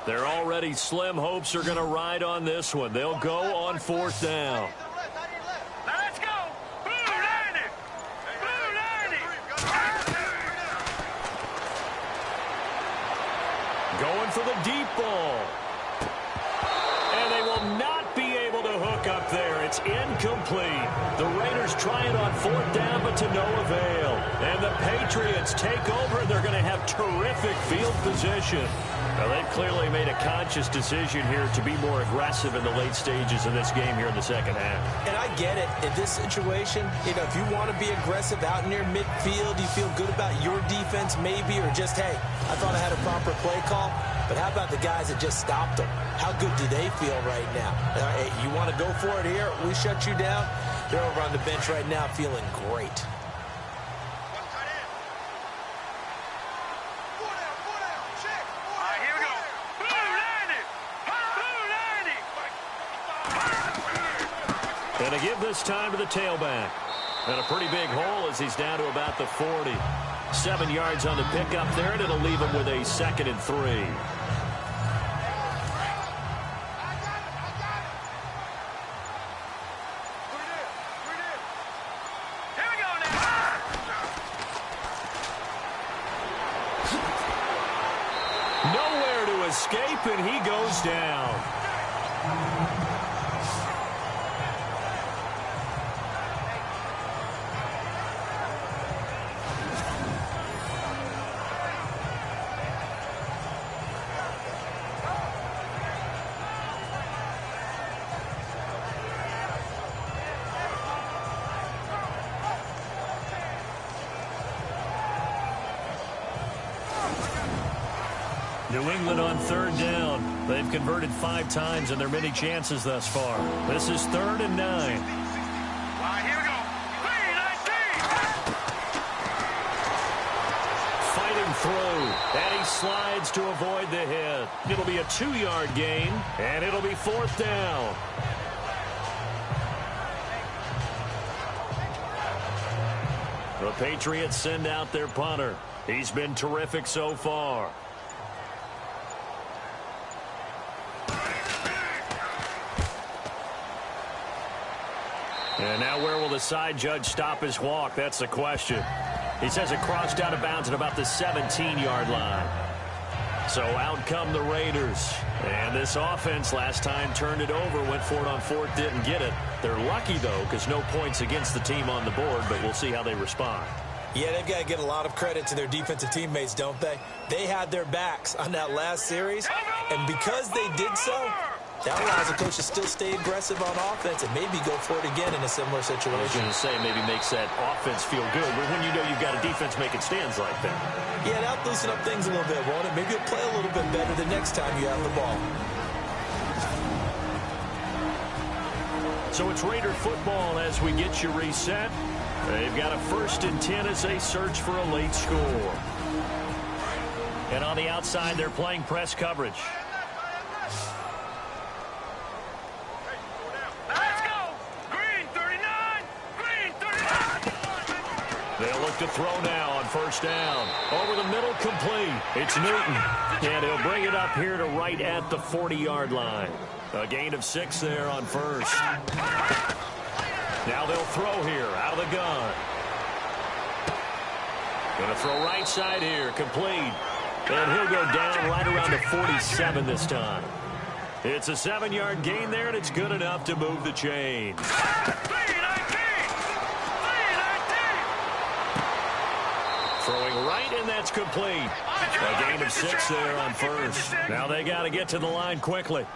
They're already slim hopes are going to ride on this one. They'll go on 4th down. Let's go. Blue 90. Blue 90. Going for the deep ball. And they will not be able to hook up there. It's incomplete. The Raiders try it on 4th down, but to no avail. And the Patriots take over. They're going to have terrific field position. Now, they've clearly made a conscious decision here to be more aggressive in the late stages of this game here in the second half. And I get it. In this situation, if you want to be aggressive out near midfield, you feel good about your defense maybe, or just, hey, I thought I had a proper play call. But how about the guys that just stopped them? How good do they feel right now? Hey, you want to go for it here? We shut you down. They're over on the bench right now feeling great. Here we go. Blue 90. Blue 90. And to give this time to the tailback. And a pretty big hole as he's down to about the 40. 7 yards on the pickup there, and it'll leave him with a 2nd and 3. Nowhere to escape, and he goes down. New England on 3rd down. They've converted 5 times in their many chances thus far. This is 3rd and 9. All right, here we go. 3-19. Fighting through, and he slides to avoid the hit. It'll be a 2-yard gain, and it'll be 4th down. The Patriots send out their punter. He's been terrific so far. And now where will the side judge stop his walk? That's the question. He says it crossed out of bounds at about the 17-yard line. So out come the Raiders. And this offense last time turned it over, went for it on 4th, didn't get it. They're lucky, though, because no points against the team on the board, but we'll see how they respond. Yeah, they've got to get a lot of credit to their defensive teammates, don't they? They had their backs on that last series, and because they did so, that allows the coach to still stay aggressive on offense and maybe go for it again in a similar situation. I was going to say maybe makes that offense feel good, but when you know you've got a defense making stands like that. Yeah, that'll loosen up things a little bit, won't it? Maybe you'll play a little bit better the next time you have the ball. So it's Raider football as we get you reset. They've got a 1st and 10 as they search for a late score. And on the outside, they're playing press coverage. They'll look to throw now on 1st down. Over the middle, complete. It's Newton. And he'll bring it up here to right at the 40-yard line. A gain of 6 there on 1st. Now they'll throw here out of the gun. Going to throw right side here, complete. And he'll go down right around the 47 this time. It's a 7-yard gain there, and it's good enough to move the chains. Throwing right, and that's complete. A gain of 6 there on 1st. Now they got to get to the line quickly.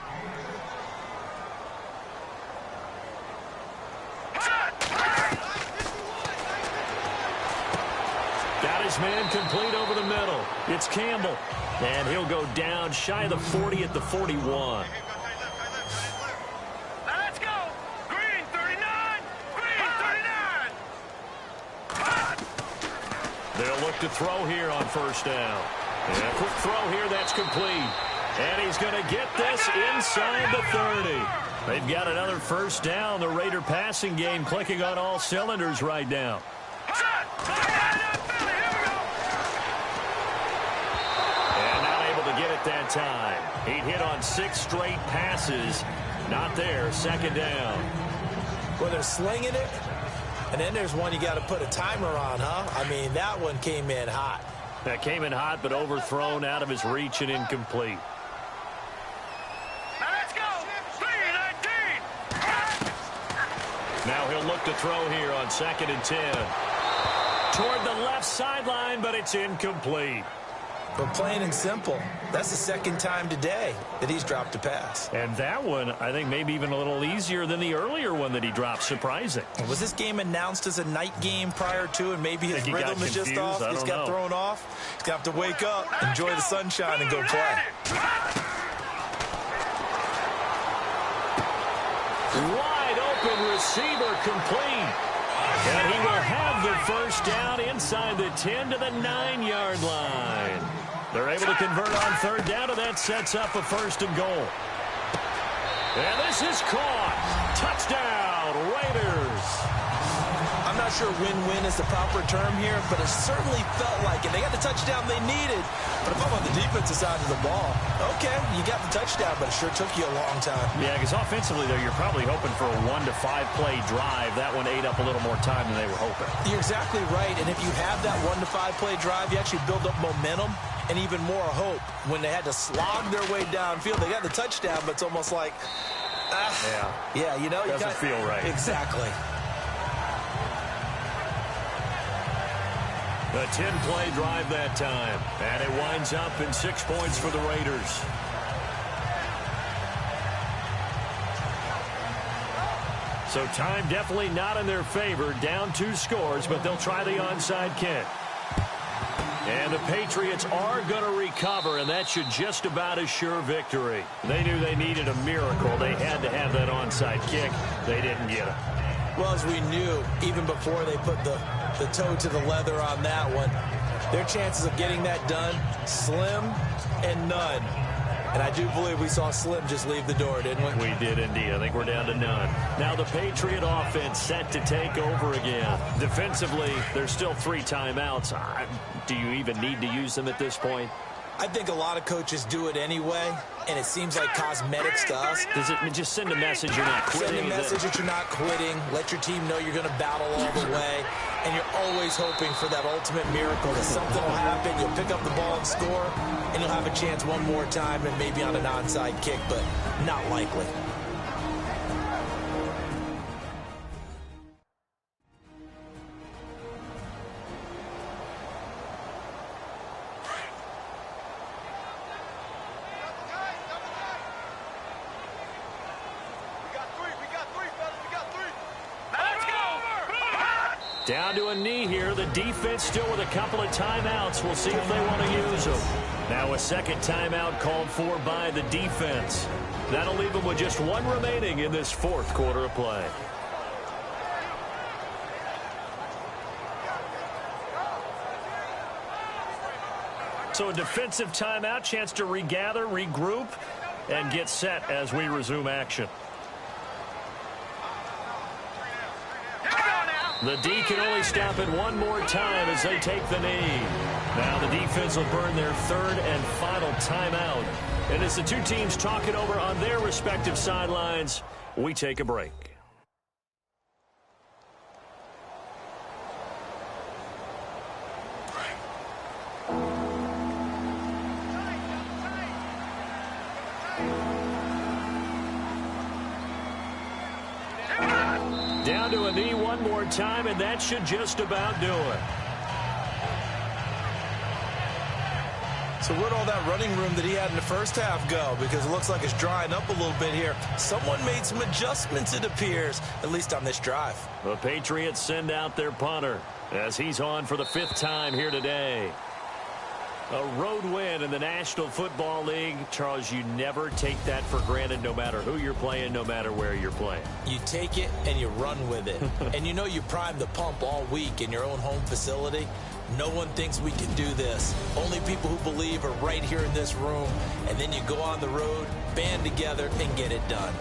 Got his man complete over the middle. It's Campbell. And he'll go down shy of the 40 at the 41. Let's go. Green 39. Green 39. They'll look to throw here on 1st down. And a quick throw here, that's complete. And he's going to get this inside the 30. They've got another 1st down. The Raider passing game clicking on all cylinders right now. And not able to get it that time. He'd hit on 6 straight passes. Not there, 2nd down. Well, they're slinging it. And then there's one you got to put a timer on, huh? I mean, that one came in hot. That came in hot, but overthrown out of his reach and incomplete. Let's go. 3-19. Now he'll look to throw here on 2nd and 10. Toward the left sideline, but it's incomplete. But plain and simple, that's the 2nd time today that he's dropped a pass. And that one, I think, maybe even a little easier than the earlier one that he dropped. Surprising. Was this game announced as a night game prior to, and maybe his rhythm is just off? He's got thrown off. He's got to wake up, enjoy the sunshine, and go play. Wide open receiver complete. And he will have the 1st down inside the 10 to the 9-yard line. They're able to convert on 3rd down, and that sets up a 1st and goal. And this is caught. Touchdown. out, Raiders. I'm not sure win-win is the proper term here, but it certainly felt like it. They got the touchdown they needed. But if I'm on the defensive side of the ball, okay, you got the touchdown, but it sure took you a long time. Yeah, because offensively, though, you're probably hoping for a 1 to 5 play drive. That one ate up a little more time than they were hoping. You're exactly right, and if you have that 1 to 5 play drive, you actually build up momentum and even more hope. When they had to slog their way downfield, they got the touchdown, but it's almost like, yeah, you know, doesn't feel right. Exactly. A 10-play drive that time, and it winds up in 6 points for the Raiders. So time definitely not in their favor, down 2 scores, but they'll try the onside kick. And the Patriots are going to recover, and that should just about assure victory. They knew they needed a miracle. They had to have that onside kick. They didn't get it. Well, as we knew, even before they put the toe to the leather on that one, their chances of getting that done, slim and none. And I do believe we saw Slim just leave the door, didn't we? We did indeed. I think we're down to none. Now the Patriot offense set to take over again. Defensively, there's still 3 timeouts. Do you even need to use them at this point? I think a lot of coaches do it anyway, and it seems like cosmetics to us. Does it just send a message you're not quitting? Send a message that you're not quitting. Let your team know you're going to battle all the way. And you're always hoping for that ultimate miracle, that something will happen, you'll pick up the ball and score, and you'll have a chance one more time and maybe on an onside kick, but not likely. Down to a knee here. The defense still with a couple of timeouts. We'll see if they want to use them. Now a second timeout called for by the defense. That'll leave them with just 1 remaining in this 4th quarter of play. So a defensive timeout, chance to regather, regroup, and get set as we resume action. The D can only stop it 1 more time as they take the knee. Now the defense will burn their 3rd and final timeout. And as the 2 teams talk it over on their respective sidelines, we take a break. Down to a knee 1 more time, and that should just about do it. So where'd all that running room that he had in the first half go? Because it looks like it's drying up a little bit here. Someone made some adjustments, it appears, at least on this drive. The Patriots send out their punter as he's on for the 5th time here today. A road win in the National Football League. Charles, you never take that for granted no matter who you're playing, no matter where you're playing. You take it and you run with it. And you know you primed the pump all week in your own home facility. No one thinks we can do this. Only people who believe are right here in this room. And then you go on the road, band together, and get it done.